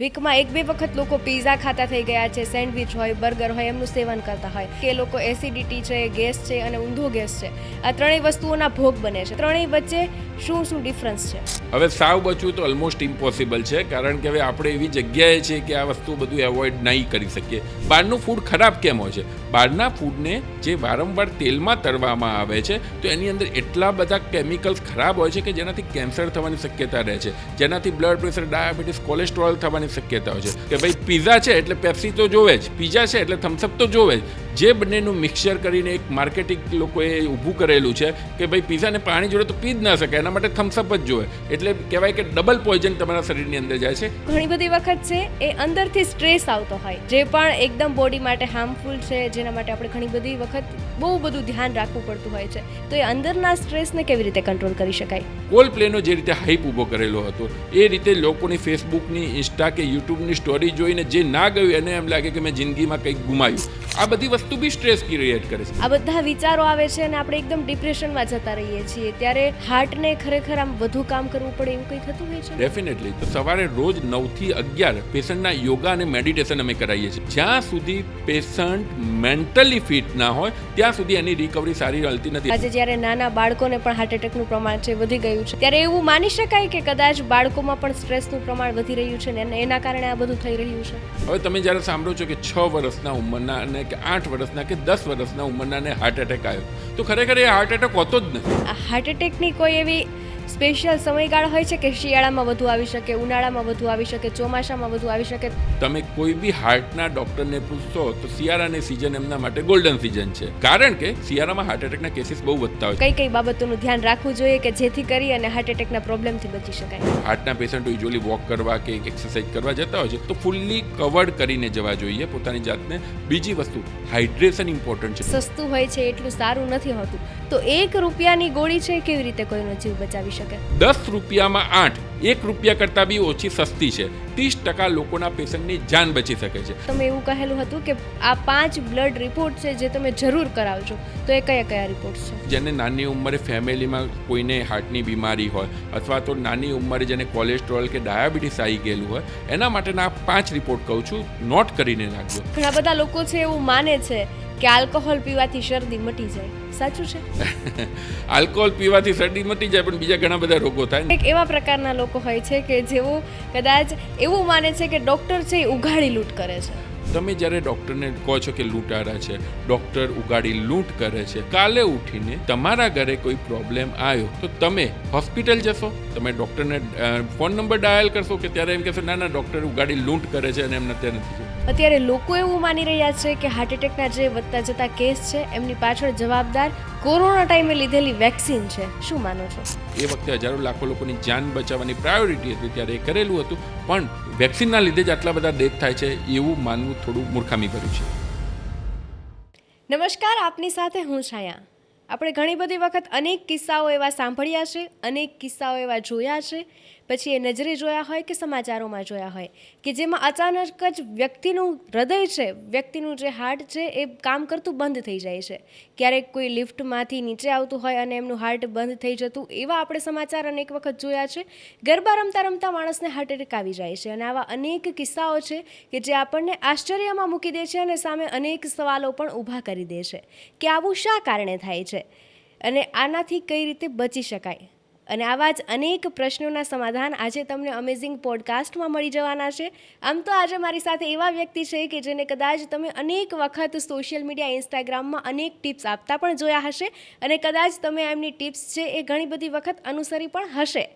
વીકમાં 1-2 વખત લોકો પીઝા ખાતા થઈ ગયા છે, સેન્ડવિચ હોય, બર્ગર હોય, એમનું સેવન કરતા હોય કે લોકો એસિડિટી છે, ગેસ છે અને ઊંધો ગેસ છે, આ ત્રણેય વસ્તુઓના ભોગ બને છે. ત્રણેય વચ્ચે શું ડિફરન્સ છે? હવે સાવ બચવું તો ઓલમોસ્ટ ઇમ્પોસિબલ છે, કારણ કે હવે આપણે એવી જગ્યાએ છે કે આ વસ્તુ બધું એવોઇડ નહીં કરી શકીએ. બહારનું ફૂડ ખરાબ કેમ હોય છે? બહારના ફૂડને જે વારંવાર તેલમાં તળવામાં આવે છે તો એની અંદર એટલા બધા કેમિકલ્સ ખરાબ હોય છે કે જેનાથી કેન્સર થવાની શક્યતા રહે છે, જેનાથી બ્લડ પ્રેશર, ડાયાબિટીસ, કોલેસ્ટ્રોલ થવાની શક્યતા હોય છે. કે ભાઈ પીઝા છે એટલે પેપ્સી તો જોવે જ, પીઝા છે એટલે થમ્સઅપ તો જોવે જ. જે બંનેનું મિક્સચર કરીને એક માર્કેટિંગ લોકોએ ઊભું કરેલું છે કે ભાઈ પીઝાને પાણી જોડે તો પી જ ના શકે, એના માટે થમ્સઅપ જ જોવે. એટલે કહેવાય કે ડબલ પોઈઝન તમારા શરીરની અંદર જાય છે. ઘણી બધી વખત છે એ અંદરથી સ્ટ્રેસ આવતો હોય જે પણ એકદમ બોડી માટે હાર્મફુલ છે, જેના માટે આપણે ઘણી બધી વખત બહુ બધું ધ્યાન રાખવું પડતું હોય છે. તો એ અંદરના સ્ટ્રેસને કેવી રીતે કંટ્રોલ કરી શકાય? કોલ પ્લેનો જે રીતે હાઈપ ઊભો કરેલો હતો એ રીતે લોકોની ફેસબુકની, ઇન્સ્ટા કે યુટ્યુબની સ્ટોરી જોઈને જે ના ગયું એને એમ લાગે કે મેં જિંદગીમાં કંઈક ગુમાવ્યું. આ બધી વસ્તુ બી સ્ટ્રેસ ક્રિએટ કરે છે. આ બધા વિચારો આવે છે અને આપણે એકદમ ડિપ્રેશનમાં જતા રહીએ છીએ. ત્યારે હાર્ટને ખરેખર આમ વધુ કામ કરવું પડે એવું કંઈ થતું હોય છે? ડેફિનેટલી. તો સવારે રોજ 9 થી 11 પેશન્ટના યોગા અને મેડિટેશન અમે કરાવીએ છીએ. જ્યાં સુધી પેશન્ટ મેન્ટલી ફિટ ના હોય ત્યાં સુધી એની રિકવરી સારી હાલતી નથી. આજે જ્યારે નાના બાળકોને પણ હાર્ટ એટેકનું પ્રમાણ છે વધી ગયું છે, ત્યારે એવું માની શકાય કે કદાચ બાળકોમાં પણ સ્ટ્રેસનું પ્રમાણ વધી રહ્યું છે ને એના કારણે આ બધું થઈ રહ્યું છે. હવે તમે જ્યારે સાંભળો છો કે 6 વર્ષના ઉંમરના અને કે 8 વર્ષના કે 10 વર્ષના ઉંમરનાને હાર્ટ એટેક આવ્યો, તો ખરેખર એ હાર્ટ એટેક હોતો જ નથી. આ હાર્ટ એટેકની કોઈ એવી સ્પેશિયલ સમયગાળો હોય છે કે શિયાળામાં વધુ આવી શકે, ઉનાળામાં વધુ આવી શકે, ચોમાસામાં વધુ આવી શકે? તમે કોઈ બી હાર્ટના ડૉક્ટરને પૂછશો તો શિયાળાની સિઝન એમના માટે ગોલ્ડન સિઝન છે, કારણ કે શિયાળામાં હાર્ટ એટેકના કેસીસ બહુ વધતા હોય. કઈ બાબતોનું ધ્યાન રાખવું જોઈએ કે જેથી કરી અને હાર્ટ એટેકના પ્રોબ્લેમથી બચી શકાય? હાર્ટના પેશન્ટો યુઝ્યુઅલી વોક કરવા કે એક્સરસાઇઝ કરવા જતા હોય છે તો ફૂલ્લી કવર્ડ કરીને જવા જોઈએ પોતાની જાતને. બીજી વસ્તુ, હાઇડ્રેશન ઇમ્પોર્ટન્ટ છે. સસ્તું હોય છે એટલું સારું નથી હોતું. તો 1 રૂપિયાની ગોળી છે કેવી રીતે કોઈનો જીવ બચાવી શકે? 10 રૂપિયામાં 8, 1 રૂપિયા કરતાં બી ઓછી સસ્તી છે. 30% લોકોના પેશન્ટની જાન બચી શકે છે. તમે એવું કહેલું હતું કે આ 5 બ્લડ રિપોર્ટ છે જે તમે જરૂર કરાવજો, તો એ કયા રિપોર્ટ છે? જેને નાની ઉંમરે ફેમિલીમાં કોઈને હાર્ટની બીમારી હોય અથવા તો નાની ઉંમરે જેને કોલેસ્ટ્રોલ કે ડાયાબિટીસ આવી ગયેલું હોય, એના માટેના 5 રિપોર્ટ કહું છું, નોટ કરીને રાખજો. ઘણા બધા લોકો છે એવું માને છે કે આલ્કોહોલ પીવાથી શરદી મટી જાય, સાચું છે? આલ્કોહોલ પીવાથી શરદી મટી જાય પણ બીજા ઘણા બધા રોગો થાય. એક એવા પ્રકારના લોકો હોય છે કે જેઓ કદાચ એવું માને છે કે ડૉક્ટર છે એ ઉઘાડી લૂંટ કરે છે. તમે જ્યારે ડૉક્ટરને કહો છો કે લૂંટારા છે, ડૉક્ટર ઉગાડી લૂંટ કરે છે, કાલે ઉઠીને તમારા ઘરે કોઈ પ્રોબ્લેમ આવ્યો તો તમે હોસ્પિટલ જશો, તમે ડૉક્ટરને ફોન નંબર ડાયલ કરશો કે ત્યારે એમ કહેશો ના ડૉક્ટર ઉગાડી લૂંટ કરે છે અને એમ નથી જવું? અત્યારે લોકો એવું માની રહ્યા છે કે હાર્ટ એટેકના જે વધતા જતા કેસ છે એમની પાછળ જવાબદાર કોરોના ટાઈમે લીધેલી વેક્સિન છે. શું માનો છો? એ વખતે હજારો લાખો લોકોની જાન બચાવવાની પ્રાયોરિટી હતી ત્યારે એ કરેલું હતું, પણ વેક્સિનના લીધે જ આટલા બધા ડેથ થાય છે એવું માનવું થોડું મૂર્ખામી ભર્યું છે. નમસ્કાર, આપની સાથે હું છાયા. આપણે ઘણી બધી વખત અનેક કિસ્સાઓ એવા સાંભળ્યા છે, અનેક કિસ્સાઓ એવા જોયા છે, પછી એ નજરે જોયા હોય કે સમાચારોમાં જોયા હોય કે જેમાં અચાનક જ વ્યક્તિનું હૃદય છે, વ્યક્તિનું જે હાર્ટ છે એ કામ કરતું બંધ થઈ જાય છે. ક્યારેક કોઈ લિફ્ટમાંથી નીચે આવતું હોય અને એમનું હાર્ટ બંધ થઈ જતું, એવા આપણે સમાચાર અનેક વખત જોયા છે. ગરબા રમતા રમતા માણસને હાર્ટ એટેક આવી જાય છે અને આવા અનેક કિસ્સાઓ છે કે જે આપણને આશ્ચર્યમાં મૂકી દે છે અને સામે અનેક સવાલો પણ ઊભા કરી દે છે કે આવું શા કારણે થાય છે અને આનાથી કઈ રીતે બચી શકાય. અને આવા જ અનેક પ્રશ્નોના સમાધાન આજે તમને અમેઝિંગ પોડકાસ્ટમાં મળી જવાના છે. આમ તો આજે મારી સાથે એવા વ્યક્તિ છે કે જેને કદાચ તમે અનેક વખત સોશિયલ મીડિયા, ઇન્સ્ટાગ્રામમાં અનેક ટિપ્સ આપતા પણ જોયા હશે અને કદાચ તમે એમની ટિપ્સ છે એ ઘણી બધી વખત અનુસરી પણ હશે.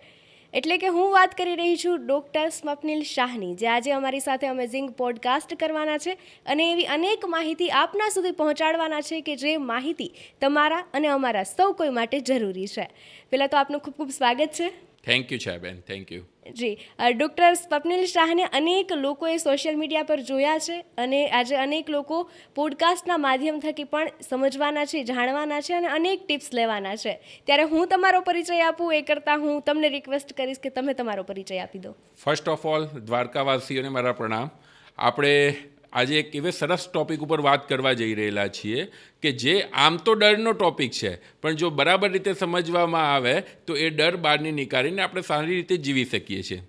એટલે કે હું વાત કરી રહી છું ડૉક્ટર સ્વપ્નિલ શાહની, જે આજે અમારી સાથે અમેઝિંગ પોડકાસ્ટ કરવાના છે અને એવી અનેક માહિતી આપના સુધી પહોંચાડવાના છે કે જે માહિતી તમારા અને અમારા સૌ કોઈ માટે જરૂરી છે. પહેલાં તો આપનું ખૂબ ખૂબ સ્વાગત છે. થેન્ક યુ છાયાબેન, થેન્ક યુ. જી, ડૉક્ટર સ્વપ્નિલ શાહને અનેક લોકોએ સોશિયલ મીડિયા પર જોયા છે અને આજે અનેક લોકો પોડકાસ્ટના માધ્યમ થકી પણ સમજવાના છે, જાણવાના છે અને અનેક ટિપ્સ લેવાના છે. ત્યારે હું તમારો પરિચય આપું એ કરતાં હું તમને રિક્વેસ્ટ કરીશ કે તમે તમારો પરિચય આપી દો. ફર્સ્ટ ઓફ ઓલ દ્વારકાવાસીઓને મારા પ્રણામ. આપણે આજે એક એવે સરસ ટૉપિક ઉપર વાત કરવા જઈ રહેલા છીએ કે જે આમ તો ડરનો ટૉપિક છે, પણ જો બરાબર રીતે સમજવામાં આવે તો એ ડર બહારની નીકાળીને આપણે સારી રીતે જીવી શકીએ છીએ.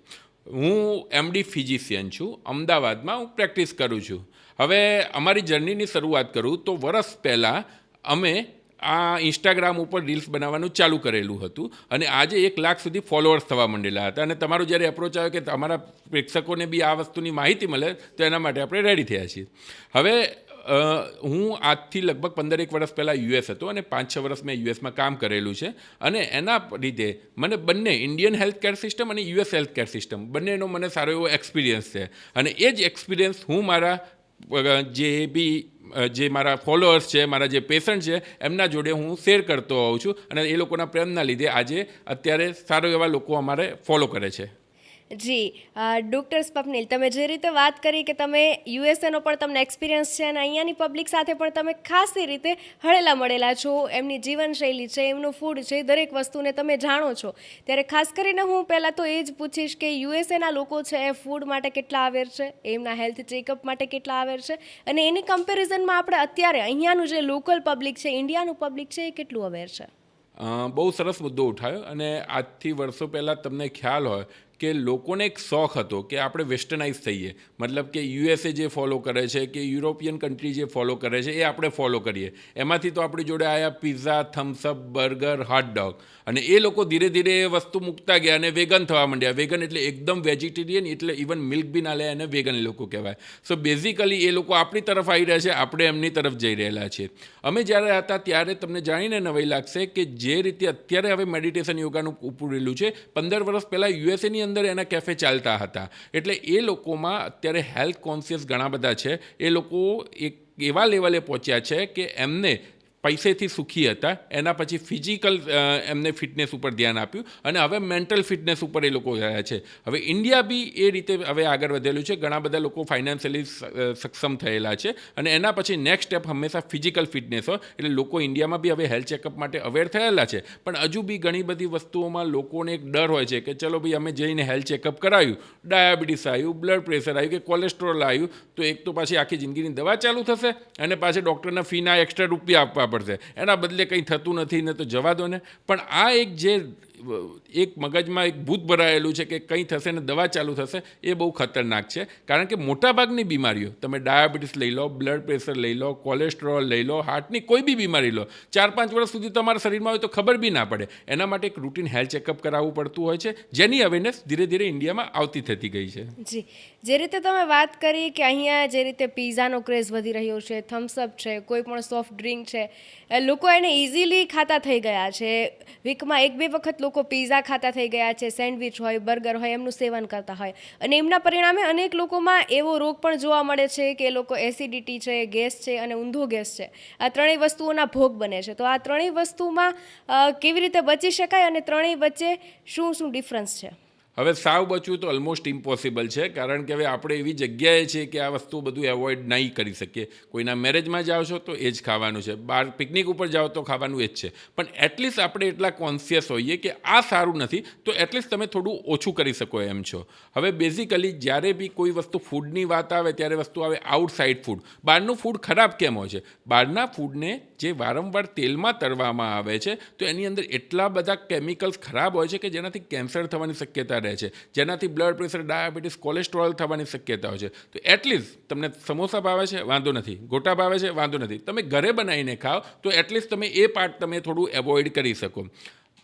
હું એમડી ફિઝિશિયન છું, અમદાવાદમાં હું પ્રેક્ટિસ કરું છું. હવે અમારી જર્નીની શરૂઆત કરું તો વર્ષ પહેલાં અમે આ ઇન્સ્ટાગ્રામ ઉપર રીલ્સ બનાવવાનું ચાલુ કરેલું હતું અને આજે 1 લાખ સુધી ફોલોઅર્સ થવા માંડેલા હતા. અને તમારો જ્યારે એપ્રોચ આવ્યો કે તમારા પ્રેક્ષકોને બી આ વસ્તુની માહિતી મળે તો એના માટે આપણે રેડી થયા છીએ. હવે હું આજથી લગભગ 15-1 વર્ષ પહેલાં યુએસ હતો અને 5-6 વર્ષ મેં યુએસમાં કામ કરેલું છે અને એના લીધે મને બંને ઇન્ડિયન હેલ્થ કેર સિસ્ટમ અને યુએસ હેલ્થ કેર સિસ્ટમ બંનેનો મને સારો એવો એક્સપિરિયન્સ છે. અને એ જ એક્સપિરિયન્સ હું મારા જે મારા ફોલોઅર્સ છે, મારા જે પેશન્ટ છે એમના જોડે હું શેર કરતો હોઉં છું અને એ લોકોના પ્રેમના લીધે આજે અત્યારે સારો એવા લોકો અમારે ફોલો કરે છે. જી ડૉક્ટર સ્વપ્નિલ, તમે જે રીતે વાત કરી કે તમે યુએસએનો પણ તમને એક્સપિરિયન્સ છે અને અહીંયાની પબ્લિક સાથે પણ તમે ખાસી રીતે હળેલા મળેલા છો, એમની જીવનશૈલી છે, એમનું ફૂડ છે, દરેક વસ્તુને તમે જાણો છો, ત્યારે ખાસ કરીને હું પહેલાં તો એ જ પૂછીશ કે યુએસએના લોકો છે એ ફૂડ માટે કેટલા અવેર છે, એમના હેલ્થ ચેકઅપ માટે કેટલા અવેર છે અને એની કમ્પેરિઝનમાં આપણે અત્યારે અહીંયાનું જે લોકલ પબ્લિક છે, ઇન્ડિયાનું પબ્લિક છે, એ કેટલું અવેર છે? બહુ સરસ મુદ્દો ઉઠાવ્યો. અને આજથી વર્ષો પહેલાં તમને ખ્યાલ હોય કે લોકોને એક શોખ હતો કે આપણે વેસ્ટર્નાઇઝ થઈએ, મતલબ કે યુએસએ જે ફોલો કરે છે કે યુરોપિયન કન્ટ્રી જે ફોલો કરે છે એ આપણે ફોલો કરીએ. એમાંથી તો આપણી જોડે આવ્યા પિઝા, થમ્સઅપ, બર્ગર, હોટડોગ, અને એ લોકો ધીરે ધીરે એ વસ્તુ મૂકતા ગયા અને વેગન થવા માંડ્યા. વેગન એટલે એકદમ વેજીટેરિયન, એટલે ઇવન મિલ્ક બી ના લે અને વેગન લોકો કહેવાય. સો બેઝિકલી એ લોકો આપણી તરફ આવી રહ્યા છે, આપણે એમની તરફ જઈ રહેલા છીએ. અમે જ્યારે હતા ત્યારે તમને જાણીને નવાઈ લાગશે કે જે રીતે અત્યારે હવે મેડિટેશન યોગાનું ઉપડેલું છે, 15 વર્ષ પહેલાં યુએસએની અંદર એના કેફે ચાલતા હતા. એટલે એ લોકોમાં અત્યારે હેલ્થ કોન્શિયસ ઘણા બધા છે. એ લોકો એક એવા લેવલે પહોંચ્યા છે કે એમને પૈસેથી સુખી હતા, એના પછી ફિઝિકલ એમને ફિટનેસ ઉપર ધ્યાન આપ્યું અને હવે મેન્ટલ ફિટનેસ ઉપર એ લોકો રહ્યા છે. હવે ઇન્ડિયા બી એ રીતે હવે આગળ વધેલું છે. ઘણા બધા લોકો ફાઇનાન્શિયલી સક્ષમ થયેલા છે અને એના પછી નેક્સ્ટ સ્ટેપ હંમેશા ફિઝિકલ ફિટનેસ હોય. એટલે લોકો ઇન્ડિયામાં બી હવે હેલ્થ ચેકઅપ માટે અવેર થયેલા છે, પણ હજુ બી ઘણી બધી વસ્તુઓમાં લોકોને એક ડર હોય છે કે ચલો ભાઈ અમે જઈને હેલ્થ ચેકઅપ કરાવ્યું, ડાયાબિટીસ આવ્યું, બ્લડ પ્રેશર આવ્યું કે કોલેસ્ટ્રોલ આવ્યું, તો એક તો પાછી આખી જિંદગીની દવા ચાલુ થશે અને પાછી ડૉક્ટરના ફીના એક્સ્ટ્રા રૂપિયા આપવા પડશે. એના બદલે કંઈ થતું નથી ને તો જવા દો ને. પણ આ એક મગજમાં એક ભૂત ભરાયેલું છે કે કંઈ થશે ને દવા ચાલુ થશે, એ બહુ ખતરનાક છે. કારણ કે મોટાભાગની બીમારીઓ, તમે ડાયાબિટીસ લઈ લો, બ્લડ પ્રેશર લઈ લો, કોલેસ્ટ્રોલ લઈ લો, હાર્ટની કોઈ બી બીમારી લો, 4-5 વર્ષ સુધી તમારા શરીરમાં હોય તો ખબર બી ના પડે. એના માટે એક રૂટીન હેલ્થ ચેકઅપ કરાવવું પડતું હોય છે, જેની અવેરનેસ ધીરે ધીરે ઇન્ડિયામાં આવતી થતી ગઈ છે. જી, જે રીતે તમે વાત કરી કે અહીંયા જે રીતે પિઝાનો ક્રેઝ વધી રહ્યો છે, થમ્સઅપ છે, કોઈ પણ સોફ્ટ ડ્રિંક છે, લોકો એને ઇઝીલી ખાતા થઈ ગયા છે. વીકમાં 1-2 વખત લોકો પિઝા ખાતા થઈ ગયા છે, સેન્ડવિચ હોય, બર્ગર હોય, એમનું સેવન કરતા હોય અને એમના પરિણામે અનેક લોકોમાં એવો રોગ પણ જોવા મળે છે કે એ લોકો એસિડિટી છે, ગેસ છે અને ઊંધો ગેસ છે, આ ત્રણેય વસ્તુઓના ભોગ બને છે. તો આ ત્રણેય વસ્તુમાં કેવી રીતે બચી શકાય અને ત્રણેય વચ્ચે શું ડિફરન્સ છે? હવે સાવ બચવું તો ઓલમોસ્ટ ઇમ્પોસિબલ છે, કારણ કે હવે આપણે એવી જગ્યાએ છીએ કે આ વસ્તુ બધું એવોઇડ નહીં કરી શકીએ. કોઈના મેરેજમાં જાઓ છો તો એ જ ખાવાનું છે, બહાર પિકનિક ઉપર જાઓ તો ખાવાનું એ જ છે. પણ એટલીસ્ટ આપણે એટલા કોન્શિયસ હોઈએ કે આ સારું નથી, તો એટલીસ્ટ તમે થોડું ઓછું કરી શકો એમ છો. હવે બેઝિકલી જ્યારે બી કોઈ વસ્તુ ફૂડની વાત આવે ત્યારે વસ્તુ આવે આઉટસાઇડ ફૂડ. બહારનું ફૂડ ખરાબ કેમ હોય છે? બહારના ફૂડને જે વારંવાર તેલમાં તળવામાં આવે છે તો એની અંદર એટલા બધા કેમિકલ્સ ખરાબ હોય છે કે જેનાથી કેન્સર થવાની શક્યતા રહે છે, જેનાથી બ્લડ પ્રેશર, ડાયાબિટીસ, કોલેસ્ટ્રોલ થવાની શક્યતા હોય છે. તો એટલીસ્ટ તમને સમોસા ભાવે છે વાંધો નથી, ગોટા ભાવે છે વાંધો નથી, તમે ઘરે બનાવીને ખાઓ તો એટલીસ્ટ તમે એ પાર્ટ તમે થોડું એવોઇડ કરી શકો.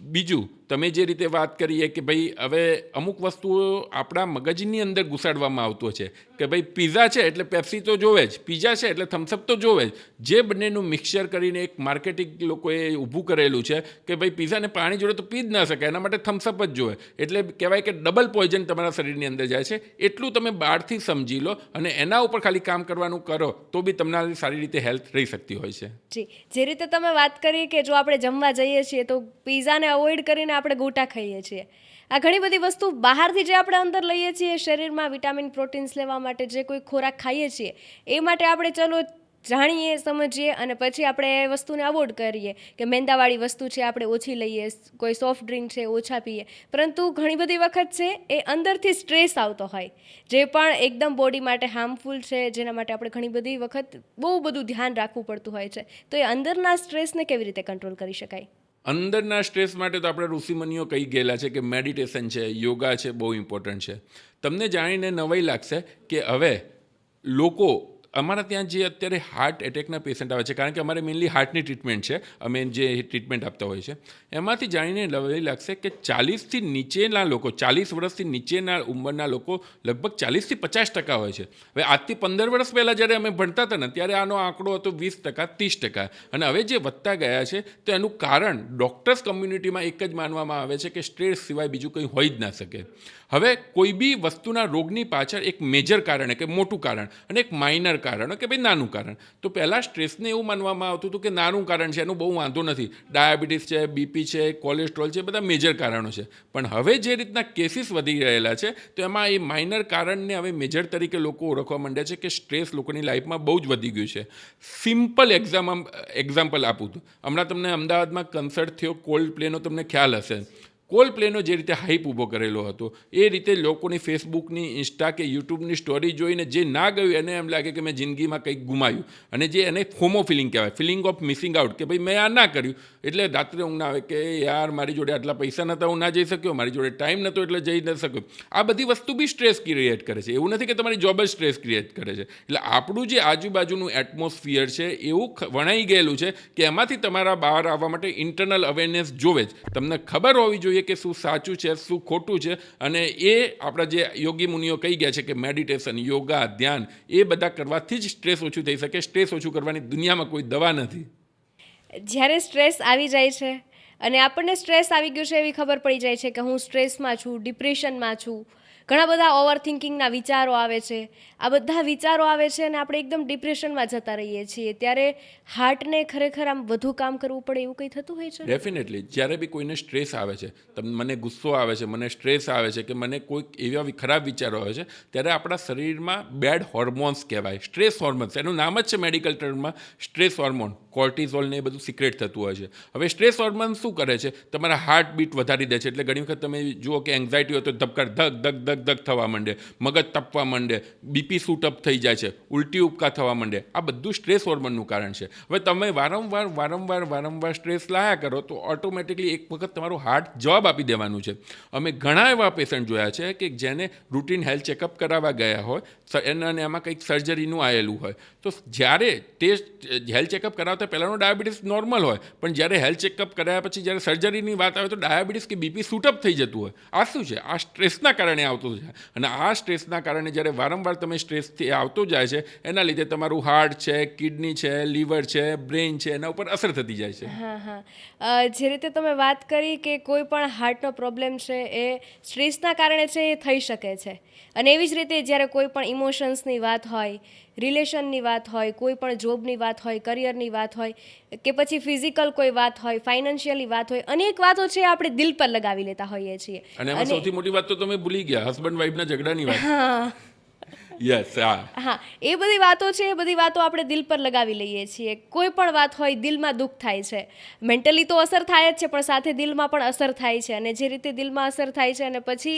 બીજું, તમે જે રીતે વાત કરીએ કે ભાઈ હવે અમુક વસ્તુઓ આપણા મગજની અંદર ઘુસાડવામાં આવતું છે કે ભાઈ પિઝા છે એટલે પેપ્સી તો જોવે જ, પિઝા છે એટલે થમ્સઅપ તો જોવે જ. જે બંનેનું મિક્સચર કરીને એક માર્કેટિંગ લોકોએ ઊભું કરેલું છે કે ભાઈ પિઝાને પાણી જોડે તો પી જ ના શકાય, એના માટે થમ્સઅપ જ જોવે. એટલે કહેવાય કે ડબલ પોઈઝન તમારા શરીરની અંદર જાય છે. એટલું તમે બહારથી સમજી લો અને એના ઉપર ખાલી કામ કરવાનું કરો તો બી તમારી સારી રીતે હેલ્થ રહી શકતી હોય છે. જી, જે રીતે તમે વાત કરી કે જો આપણે જમવા જઈએ છીએ તો પિઝાને અવોઇડ કરીને આપણે ગોટા ખાઈએ છીએ. આ ઘણી બધી વસ્તુ બહારથી જે આપણે અંદર લઈએ છીએ શરીરમાં વિટામિન, પ્રોટીન્સ લેવા માટે જે કોઈ ખોરાક ખાઈએ છીએ એ માટે આપણે ચલો જાણીએ, સમજીએ અને પછી આપણે એ વસ્તુને અવોઇડ કરીએ કે મેંદાવાળી વસ્તુ છે આપણે ઓછી લઈએ, કોઈ સોફ્ટ ડ્રિંક છે ઓછા પીએ. પરંતુ ઘણી બધી વખત છે એ અંદરથી સ્ટ્રેસ આવતો હોય જે પણ એકદમ બોડી માટે હાર્મફુલ છે, જેના માટે આપણે ઘણી બધી વખત બહુ બધું ધ્યાન રાખવું પડતું હોય છે. તો એ અંદરના સ્ટ્રેસને કેવી રીતે કંટ્રોલ કરી શકાય? અંદરના સ્ટ્રેસ માટે તો આપણે ઋષિમુનિઓ કહી ગયેલા છે કે મેડિટેશન છે, યોગા છે, બહુ ઇમ્પોર્ટન્ટ છે. તમને જાણીને નવાઈ લાગશે કે હવે લોકો અમારા ત્યાં જે અત્યારે હાર્ટ એટેકના પેશન્ટ આવે છે, કારણ કે અમારે મેઇનલી હાર્ટની ટ્રીટમેન્ટ છે, અમે જે ટ્રીટમેન્ટ આપતા હોય છે, એમાંથી જાણીને નવાઈ લાગશે કે 40થી નીચેના લોકો, 40 વર્ષથી નીચેના ઉંમરના લોકો લગભગ 40થી 50% હોય છે. હવે આજથી 15 વર્ષ પહેલાં જ્યારે અમે ભણતા હતા ને ત્યારે આનો આંકડો હતો 20%, 30%, અને હવે જે વધતા ગયા છે તો એનું કારણ ડૉક્ટર્સ કમ્યુનિટીમાં એક જ માનવામાં આવે છે કે સ્ટ્રેસ સિવાય બીજું કંઈ હોઈ જ ના શકે. હવે કોઈ બી વસ્તુના રોગની પાછળ એક મેજર કારણ કે મોટું કારણ અને એક માઇનર કારણ કે ભાઈ નાનું કારણ. તો પહેલાં સ્ટ્રેસને એવું માનવામાં આવતું હતું કે નાનું કારણ છે, એનું બહુ વાંધો નથી, ડાયાબિટીસ છે, બીપી છે, કોલેસ્ટ્રોલ છે, બધા મેજર કારણો છે. પણ હવે જે રીતના કેસીસ વધી રહેલા છે તો એમાં એ માઇનર કારણને હવે મેજર તરીકે લોકો ઓળખવા માંડ્યા છે કે સ્ટ્રેસ લોકોની લાઈફમાં બહુ જ વધી ગયું છે. સિમ્પલ એક્ઝામ્પલ આપું તો હમણાં તમને અમદાવાદમાં કન્સર્ટ થયો કોલ્ડ પ્લેનો, તમને ખ્યાલ હશે. કોલ્ડ પ્લેનો જે રીતે હાઈપ ઊભો કરેલો હતો એ રીતે લોકોની ફેસબુકની, ઇન્સ્ટા કે યુટ્યુબની સ્ટોરી જોઈને જે ના ગયું એને એમ લાગે કે મેં જિંદગીમાં કંઈક ગુમાયું, અને જે એને ફોમો ફિલિંગ કહેવાય, ફિલિંગ ઓફ મિસિંગ આઉટ, કે ભાઈ મેં આ ના કર્યું એટલે રાત્રે ઊંઘ ના આવે કે યાર મારી જોડે આટલા પૈસા નહોતા, હું ના જઈ શક્યો, મારી જોડે ટાઈમ નહોતો એટલે જઈ ન શક્યો. આ બધી વસ્તુ બી સ્ટ્રેસ ક્રિએટ કરે છે. એવું નથી કે તમારી જોબ જ સ્ટ્રેસ ક્રિએટ કરે છે. એટલે આપણું જે આજુબાજુનું એટમોસ્ફિયર છે એવું વણાઈ ગયેલું છે કે એમાંથી તમારા બહાર આવવા માટે ઇન્ટરનલ અવેરનેસ જોવે જ. તમને ખબર હોવી જોઈએ કે શું સાચું છે, શું ખોટું છે, અને એ આપણા જે યોગી મુનિઓ કહી ગયા છે કે મેડિટેશન, યોગા, ધ્યાન એ બધા કરવાથી જ સ્ટ્રેસ ઓછું થઈ શકે. સ્ટ્રેસ ઓછું કરવાની દુનિયામાં કોઈ દવા નથી. જ્યારે સ્ટ્રેસ આવી જાય છે અને આપણને સ્ટ્રેસ આવી ગયું છે એવી ખબર પડી જાય છે કે હું સ્ટ્રેસમાં છું, ડિપ્રેશનમાં છું, ઘણા બધા ઓવરથિંકિંગના વિચારો આવે છે, આ બધા વિચારો આવે છે અને આપણે એકદમ ડિપ્રેશનમાં જતા રહીએ છીએ. ત્યારે હાર્ટને ખરેખર આમ વધુ કામ કરવું પડે એવું કંઈ થતું હોય છે? ડેફિનેટલી. જ્યારે બી કોઈને સ્ટ્રેસ આવે છે, મને ગુસ્સો આવે છે, મને સ્ટ્રેસ આવે છે કે મને કોઈક એવા ખરાબ વિચારો આવે છે, ત્યારે આપણા શરીરમાં બેડ હોર્મોન્સ કહેવાય, સ્ટ્રેસ હોર્મોન્સ, એનું નામ જ છે મેડિકલ ટર્મમાં સ્ટ્રેસ હોર્મોન, કોર્ટિઝોલ ને એ બધું સિક્રેટ થતું હોય છે. હવે સ્ટ્રેસ હોર્મોન શું કરે છે? તમારા હાર્ટ બીટ વધારી દે છે. એટલે ઘણી વખત તમે જુઓ કે એન્ઝાયટી હોય તો ધબકાર ધક ધક ધક ધક થવા માંડે, મગજ તપવા માંડે, બીપી શૂટઅપ થઈ જાય છે, ઉલટી ઉપકા થવા માંડે. આ બધું સ્ટ્રેસ હોર્મોનનું કારણ છે. હવે તમે વારંવાર સ્ટ્રેસ લાયા કરો તો ઓટોમેટિકલી એક વખત તમારું હાર્ટ જવાબ આપી દેવાનું છે. અમે ઘણા એવા પેશન્ટ જોયા છે કે જેને રૂટીન હેલ્થ ચેકઅપ કરાવવા ગયા હોય અને એમાં કંઈક સર્જરીનું આવેલું હોય, તો જ્યારે તે હેલ્થ ચેકઅપ કરાવતા પહેલાંનો ડાયાબિટીસ નોર્મલ હોય, પણ જ્યારે હેલ્થ ચેકઅપ કરાયા પછી જ્યારે સર્જરીની વાત આવે તો ડાયાબિટીસ કે બીપી શૂટઅપ થઈ જતું હોય. આ શું છે? આ સ્ટ્રેસના કારણે આવતું છે. અને આ સ્ટ્રેસના કારણે જ્યારે વારંવાર તમે સ્ટ્રેસથી આવતો જાય છે એના લીધે તમારું હાર્ટ છે, કિડની છે, લીવર છે, બ્રેઇન છે, એના ઉપર અસર થતી જાય છે. હા, જે રીતે તમે વાત કરી કે કોઈ પણ હાર્ટનો પ્રોબ્લેમ છે એ સ્ટ્રેસના કારણે છે એ થઈ શકે છે, અને એવી જ રીતે જ્યારે કોઈ પણ ઇમોશન્સની વાત હોય, રિલેશનની વાત હોય, કોઈ પણ જોબની વાત હોય, કરિયરની વાત હોય, કે પછી ફિઝિકલ કોઈ વાત હોય, ફાઇનાન્શિયલી વાત હોય, અનેક વાતો છે આપણે દિલ પર લગાવી લેતા હોઈએ છીએ. અને એમાં સૌથી મોટી વાત તો તમે ભૂલી ગયા, હસબન્ડ વાઈફના ઝઘડાની વાત. હા, યસ. હા, એ બધી વાતો છે, એ બધી વાતો આપણે દિલ પર લગાવી લઈએ છીએ. કોઈ પણ વાત હોય, દિલમાં દુઃખ થાય છે. મેન્ટલી તો અસર થાય જ છે, પણ સાથે દિલમાં પણ અસર થાય છે. અને જે રીતે દિલમાં અસર થાય છે અને પછી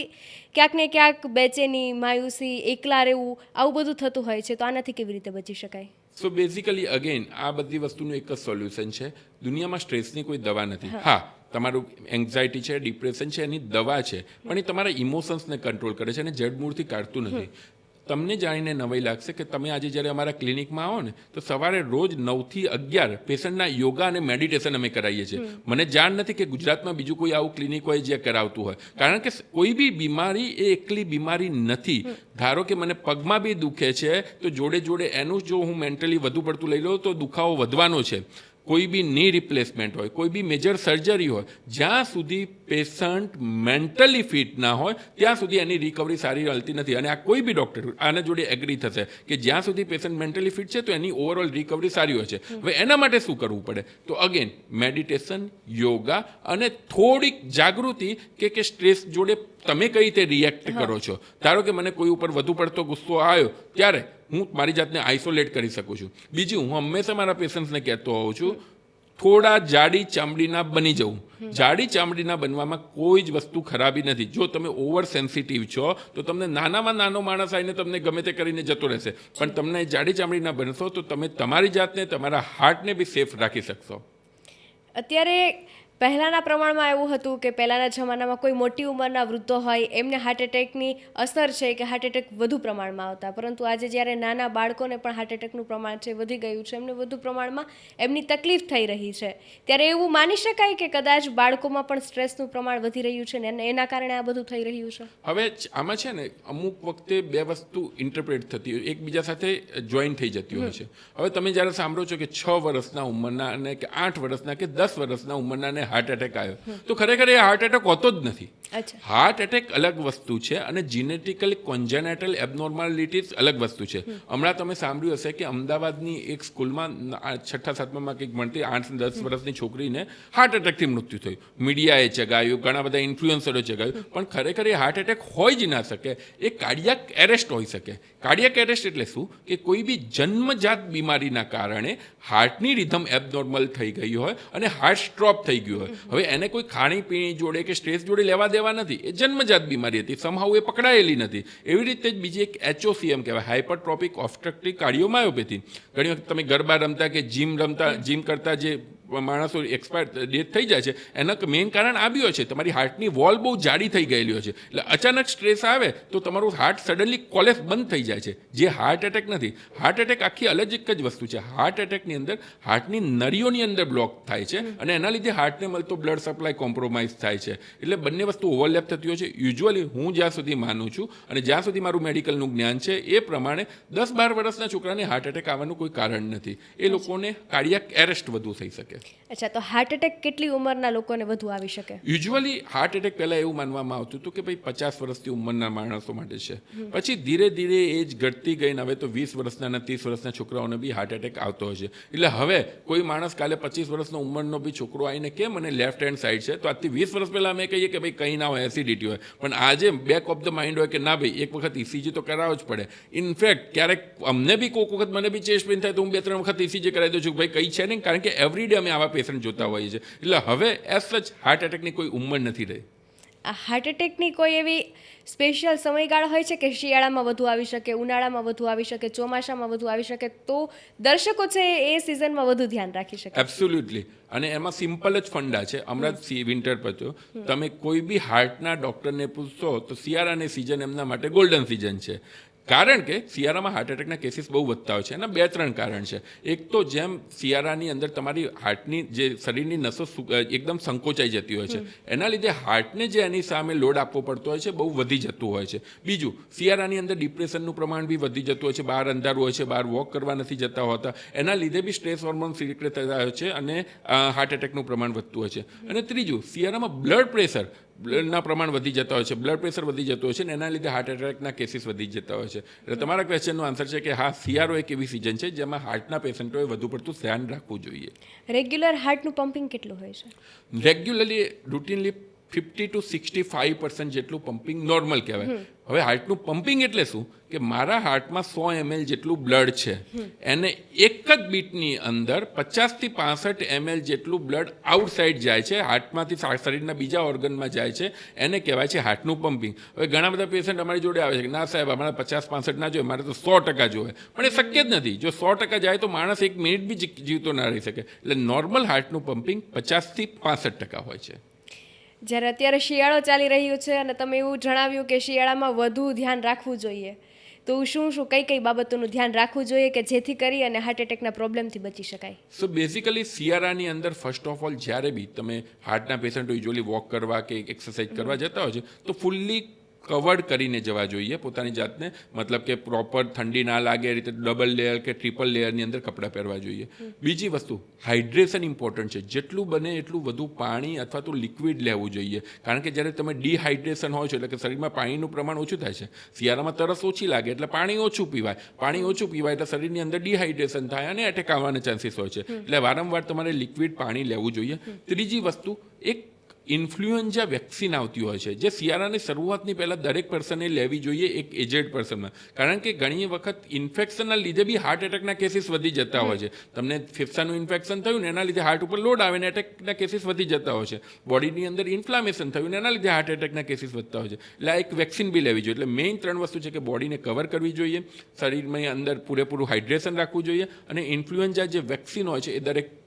ક્યાંક ને ક્યાંક બેચેની, માયુસી, એકલા રહેવું, આવું બધું થતું હોય છે. તો આનાથી કેવી રીતે બચી શકાય? સો બેઝિકલી અગેન આ બધી વસ્તુનું એક જ સોલ્યુશન છે. દુનિયામાં સ્ટ્રેસની કોઈ દવા નથી. હા, તમારું એન્ઝાયટી છે, ડિપ્રેશન છે, એની દવા છે, પણ એ તમારા ઇમોશન્સને કંટ્રોલ કરે છે અને જડમૂળથી કાઢતું નથી. તમને જાણીને નવાઈ લાગશે કે તમે આજે જ્યારે અમારા ક્લિનિકમાં આવો ને તો સવારે રોજ 9 થી 11 પેશન્ટના યોગા અને મેડિટેશન અમે કરાવીએ છીએ. મને જાણ નથી કે ગુજરાતમાં બીજું કોઈ આવું ક્લિનિક હોય જે કરાવતું હોય, કારણ કે કોઈ બી બીમારી એ એકલી બીમારી નથી. ધારો કે મને પગમાં બી દુખે છે તો જોડે જોડે એનું જો હું મેન્ટલી વધુ પડતું લઈ લઉં તો દુખાવો વધવાનો છે. કોઈ બી ની રિપ્લેસમેન્ટ હોય, કોઈ બી મેજર સર્જરી હોય, જ્યાં સુધી પેશન્ટ મેન્ટલી ફિટ ના હોય ત્યાં સુધી એની રિકવરી સારી હાલતી નથી. અને આ કોઈ બી ડૉક્ટર આના જોડે એગ્રી થશે કે જ્યાં સુધી પેશન્ટ મેન્ટલી ફિટ છે તો એની ઓવરઓલ રિકવરી સારી હોય છે. હવે એના માટે શું કરવું પડે? તો અગેન મેડિટેશન, યોગા અને થોડીક જાગૃતિ કે સ્ટ્રેસ જોડે તમે કઈ રીતે રિએક્ટ કરો છો. ધારો કે મને કોઈ ઉપર વધુ પડતો ગુસ્સો આવ્યો ત્યારે હું મારી જાતને આઇસોલેટ કરી શકું છું. બીજું, હું હંમેશા મારા પેશન્ટ્સને કહેતો હોઉં છું, થોડા જાડી ચામડીના બની જવું. જાડી ચામડીના બનવામાં કોઈ જ વસ્તુ ખરાબી નથી. જો તમે ઓવર સેન્સિટિવ છો તો તમને નાનામાં નાનો માણસ આવીને તમને ગમે તે કરીને જતો રહેશે, પણ તમને જાડી ચામડીના બનશો તો તમે તમારી જાતને, તમારા હાર્ટને બી સેફ રાખી શકશો. અત્યારે પહેલાંના પ્રમાણમાં એવું હતું કે પહેલાંના જમાનામાં કોઈ મોટી ઉંમરના વૃદ્ધો હોય એમને હાર્ટ એટેકની અસર છે કે હાર્ટ એટેક વધુ પ્રમાણમાં આવતા, પરંતુ આજે જ્યારે નાના બાળકોને પણ હાર્ટ એટેકનું પ્રમાણ છે વધી ગયું છે, એમને વધુ પ્રમાણમાં એમની તકલીફ થઈ રહી છે, ત્યારે એવું માની શકાય કે કદાચ બાળકોમાં પણ સ્ટ્રેસનું પ્રમાણ વધી રહ્યું છે ને એના કારણે આ બધું થઈ રહ્યું છે. હવે આમાં છે ને અમુક વખતે બે વસ્તુ ઇન્ટરપ્રેટ થતી હોય, એકબીજા સાથે જોઈન થઈ જતી હોય છે. હવે તમે જ્યારે સાંભળો છો કે 6 વર્ષના ઉંમરના અને કે 8 વર્ષના કે 10 વર્ષના ઉંમરનાને હાર્ટ એટેક આવ્યો, તો ખરેખર એ હાર્ટ એટેક હોતો જ નથી. હાર્ટ એટેક અલગ વસ્તુ છે અને જીનેટિકલી કોન્જેનેટલ એબનોર્માલિટીઝ અલગ વસ્તુ છે. હમણાં તમે સાંભળ્યું હશે કે અમદાવાદની એક સ્કૂલમાં 6ઠા 7મામાં કંઈક ભણતી 8-10 વર્ષની છોકરીને હાર્ટ એટેકથી મૃત્યુ થયું. મીડિયાએ ચગાવ્યું, ઘણા બધા ઇન્ફ્લુએન્સરોએ ચગાવ્યું, પણ ખરેખર એ હાર્ટ એટેક હોય જ ના શકે. એ કાર્ડિયાક એરેસ્ટ હોઈ શકે. કાર્ડિયાક એરેસ્ટ એટલે શું કે કોઈ બી જન્મજાત બીમારીના કારણે હાર્ટની રિધમ એબનોર્મલ થઈ ગઈ હોય અને હાર્ટ સ્ટ્રોપ થઈ ગયું હોય. હવે એને કોઈ ખાણીપીણી જોડે કે સ્ટ્રેસ જોડે લેવા દેવા નથી, એ જન્મજાત બીમારી હતી, સમહાઉ એ પકડાયેલી નથી. એવી રીતે જ બીજી એક HOCM કહેવાય, હાઇપરટ્રોપિક ઓબ્સ્ટ્રક્ટિવ કાર્ડિયોમાયોપેથી. ઘણી વખત તમે ગરબા રમતા કે જીમ કરતા જે માણસો એક્સપાયર ડેથ થઈ જાય છે, એના મેઇન કારણ આ બી હોય છે, તમારી હાર્ટની વોલ બહુ જાડી થઈ ગયેલી હોય છે. એટલે અચાનક સ્ટ્રેસ આવે તો તમારું હાર્ટ સડનલી કોલેપ્સ બંધ થઈ જાય છે, જે હાર્ટ એટેક નથી. હાર્ટ એટેક આખી અલગ એક જ વસ્તુ છે. હાર્ટ એટેકની અંદર હાર્ટની નળીઓની અંદર બ્લોક થાય છે અને એના લીધે હાર્ટને મળતો બ્લડ સપ્લાય કોમ્પ્રોમાઇઝ થાય છે. એટલે બંને વસ્તુ ઓવરલેપ થતી હોય છે. યુઝ્યુઅલી હું જ્યાં સુધી માનું છું અને જ્યાં સુધી મારું મેડિકલનું જ્ઞાન છે એ પ્રમાણે 10-12 વર્ષના છોકરાને હાર્ટ એટેક આવવાનું કોઈ કારણ નથી. એ લોકોને કાર્ડિયાક એરેસ્ટ વધુ થઈ શકે. અચ્છા, તો હાર્ટ એટેક કેટલી ઉંમરના લોકોને વધુ આવી શકે? યુઝ્યુઅલી હાર્ટ એટેક પહેલાં એવું માનવામાં આવતું હતું કે ભાઈ 50 વર્ષથી ઉંમરના માણસો માટે છે. પછી ધીરે ધીરે એજ ઘટતી ગઈને હવે તો 20 વર્ષના અને 30 વર્ષના છોકરાઓને બી હાર્ટ એટેક આવતો હોય છે. એટલે હવે કોઈ માણસ કાલે 25 વર્ષનો ઉંમરનો બી છોકરો આવીને કે મને લેફ્ટ હેન્ડ સાઈડ છે, તો આજથી 20 વર્ષ પહેલાં અમે કહીએ કે ભાઈ કંઈ ના હોય, એસિડિટી હોય. પણ આજે બેક ઓફ ધ માઇન્ડ હોય કે ના ભાઈ એક વખત ECG તો કરાવવો જ પડે. ઇનફેક્ટ ક્યારેક અમને બી કોઈક વખત મને બી ચેસ્ટ પેઇન થાય તો હું 2-3 વખત ECG કરાવી દઉં છું, ભાઈ કંઈ છે નહીં, કારણ કે એવરીડે અમે આવા પેશન્ટ જોતા હોઈએ છીએ. એટલે હવે એઝ સચ હાર્ટ એટેકની કોઈ ઉંમર નથી રહી. આ હાર્ટ એટેકની કોઈ એવી સ્પેશિયલ સમયગાળા હોય છે કે શિયાળામાં વધુ આવી શકે, ઉનાળામાં વધુ આવી શકે, ચોમાસામાં વધુ આવી શકે, તો દર્શકો છે એ સિઝનમાં વધુ ધ્યાન રાખી શકે? એબ્સોલ્યુટલી. અને એમાં સિમ્પલ જ ફંડા છે. હમણાં વિન્ટર પત્યો, તમે કોઈ બી હાર્ટના ડૉક્ટરને પૂછશો તો શિયાળાની સિઝન એમના માટે ગોલ્ડન સિઝન છે. કારણ કે શિયાળામાં હાર્ટ એટેકના કેસીસ બહુ વધતા હોય છે. એના 2-3 કારણ છે. એક તો જેમ શિયાળાની અંદર તમારી હાર્ટની જે શરીરની નસો એકદમ સંકોચાઈ જતી હોય છે, એના લીધે હાર્ટને જે એની સામે લોડ આપવો પડતો હોય છે બહુ વધી જતું હોય છે. બીજું, શિયાળાની અંદર ડિપ્રેશનનું પ્રમાણ બી વધી જતું હોય છે, બહાર અંધારું હોય છે, બહાર વોક કરવા નથી જતા હોતા, એના લીધે બી સ્ટ્રેસ હોર્મોન સિક્રેટ થતા હોય છે અને હાર્ટ એટેકનું પ્રમાણ વધતું હોય છે. અને ત્રીજું, શિયાળામાં બ્લડ પ્રેશર બ્લડના પ્રમાણ વધી જતા હોય છે, બ્લડ પ્રેશર વધી જતું હોય છે ને એના લીધે હાર્ટ એટેકના કેસીસ વધી જતા હોય છે. એટલે તમારા ક્વેશ્ચનનો આન્સર છે કે હા, શિયાળો એક એવી સિઝન છે જેમાં હાર્ટના પેશન્ટોએ વધુ પડતું ધ્યાન રાખવું જોઈએ. રેગ્યુલર હાર્ટનું પમ્પિંગ કેટલું હોય છે? રેગ્યુલરલી રૂટીનલી 50 to 65% જેટલું પમ્પિંગ નોર્મલ કહેવાય. હવે હાર્ટનું પમ્પિંગ એટલે શું કે મારા હાર્ટમાં 100 ml જેટલું બ્લડ છે, એને એક જ બીટની અંદર 50 થી 65 ml જેટલું બ્લડ આઉટસાઇડ જાય છે, હાર્ટમાંથી શરીરના બીજા ઓર્ગનમાં જાય છે, એને કહેવાય છે હાર્ટનું પમ્પિંગ. હવે ઘણા બધા પેશન્ટ અમારી જોડે આવે છે કે ના સાહેબ અમારે 50-65 ના જોઈએ, મારે તો 100% જોઈએ. પણ એ શક્ય જ નથી. જો 100% જાય તો માણસ 1 મિનિટ બી જીવતો ના રહી શકે. એટલે નોર્મલ હાર્ટનું પમ્પિંગ 50 થી 65% હોય છે. જ્યારે અત્યારે શિયાળો ચાલી રહ્યો છે અને તમે એવું જણાવ્યું કે શિયાળામાં વધુ ધ્યાન રાખવું જોઈએ, તો શું કઈ બાબતોનું ધ્યાન રાખવું જોઈએ કે જેથી કરી અને હાર્ટ એટેકના પ્રોબ્લેમથી બચી શકાય? સો બેઝિકલી શિયાળાની અંદર ફર્સ્ટ ઓફ ઓલ જ્યારે બી તમે હાર્ટના પેશન્ટો યુઝ્યુઅલી વોક કરવા કે એક્સરસાઇઝ કરવા જતા હોય છે તો ફૂલ્લી કવર્ડ કરીને જવા જોઈએ પોતાની જાતને. મતલબ કે પ્રોપર ઠંડી ના લાગે એ રીતે ડબલ લેયર કે ટ્રિપલ લેયરની અંદર કપડાં પહેરવા જોઈએ. બીજી વસ્તુ, હાઇડ્રેશન ઇમ્પોર્ટન્ટ છે. જેટલું બને એટલું વધુ પાણી અથવા તો લિક્વિડ લેવું જોઈએ. કારણ કે જ્યારે તમે ડિહાઇડ્રેશન હોય છો એટલે કે શરીરમાં પાણીનું પ્રમાણ ઓછું થાય છે. શિયાળામાં તરસ ઓછી લાગે એટલે પાણી ઓછું પીવાય. પાણી ઓછું પીવાય એટલે શરીરની અંદર ડિહાઇડ્રેશન થાય અને એટેક આવવાના ચાન્સીસ હોય છે. એટલે વારંવાર તમારે લિક્વિડ પાણી લેવું જોઈએ. ત્રીજી વસ્તુ, એક ઇન્ફ્લુએન્ઝા વેક્સિન આવતી હોય છે જે શિયાળાની શરૂઆતની પહેલાં દરેક પર્સને લેવી જોઈએ, એક એજેડ પર્સનમાં. કારણ કે ઘણી વખત ઇન્ફેક્શનના લીધે બી હાર્ટ એટેકના કેસીસ વધી જતા હોય છે. તમને ફેફસાનું ઇન્ફેક્શન થયું ને એના લીધે હાર્ટ ઉપર લોડ આવે ને એટેકના કેસીસ વધી જતા હોય છે. બોડીની અંદર ઇન્ફ્લામેશન થયું ને એના લીધે હાર્ટ એટેકના કેસીસ વધતા હોય છે. એટલે આ એક વેક્સિન બી લેવી જોઈએ. એટલે મેઇન 3 વસ્તુ છે કે બોડીને કવર કરવી જોઈએ, શરીરમાં અંદર પૂરેપૂરું હાઇડ્રેશન રાખવું જોઈએ અને ઇન્ફ્લુએન્ઝા જે વેક્સિન હોય છે એ દરેક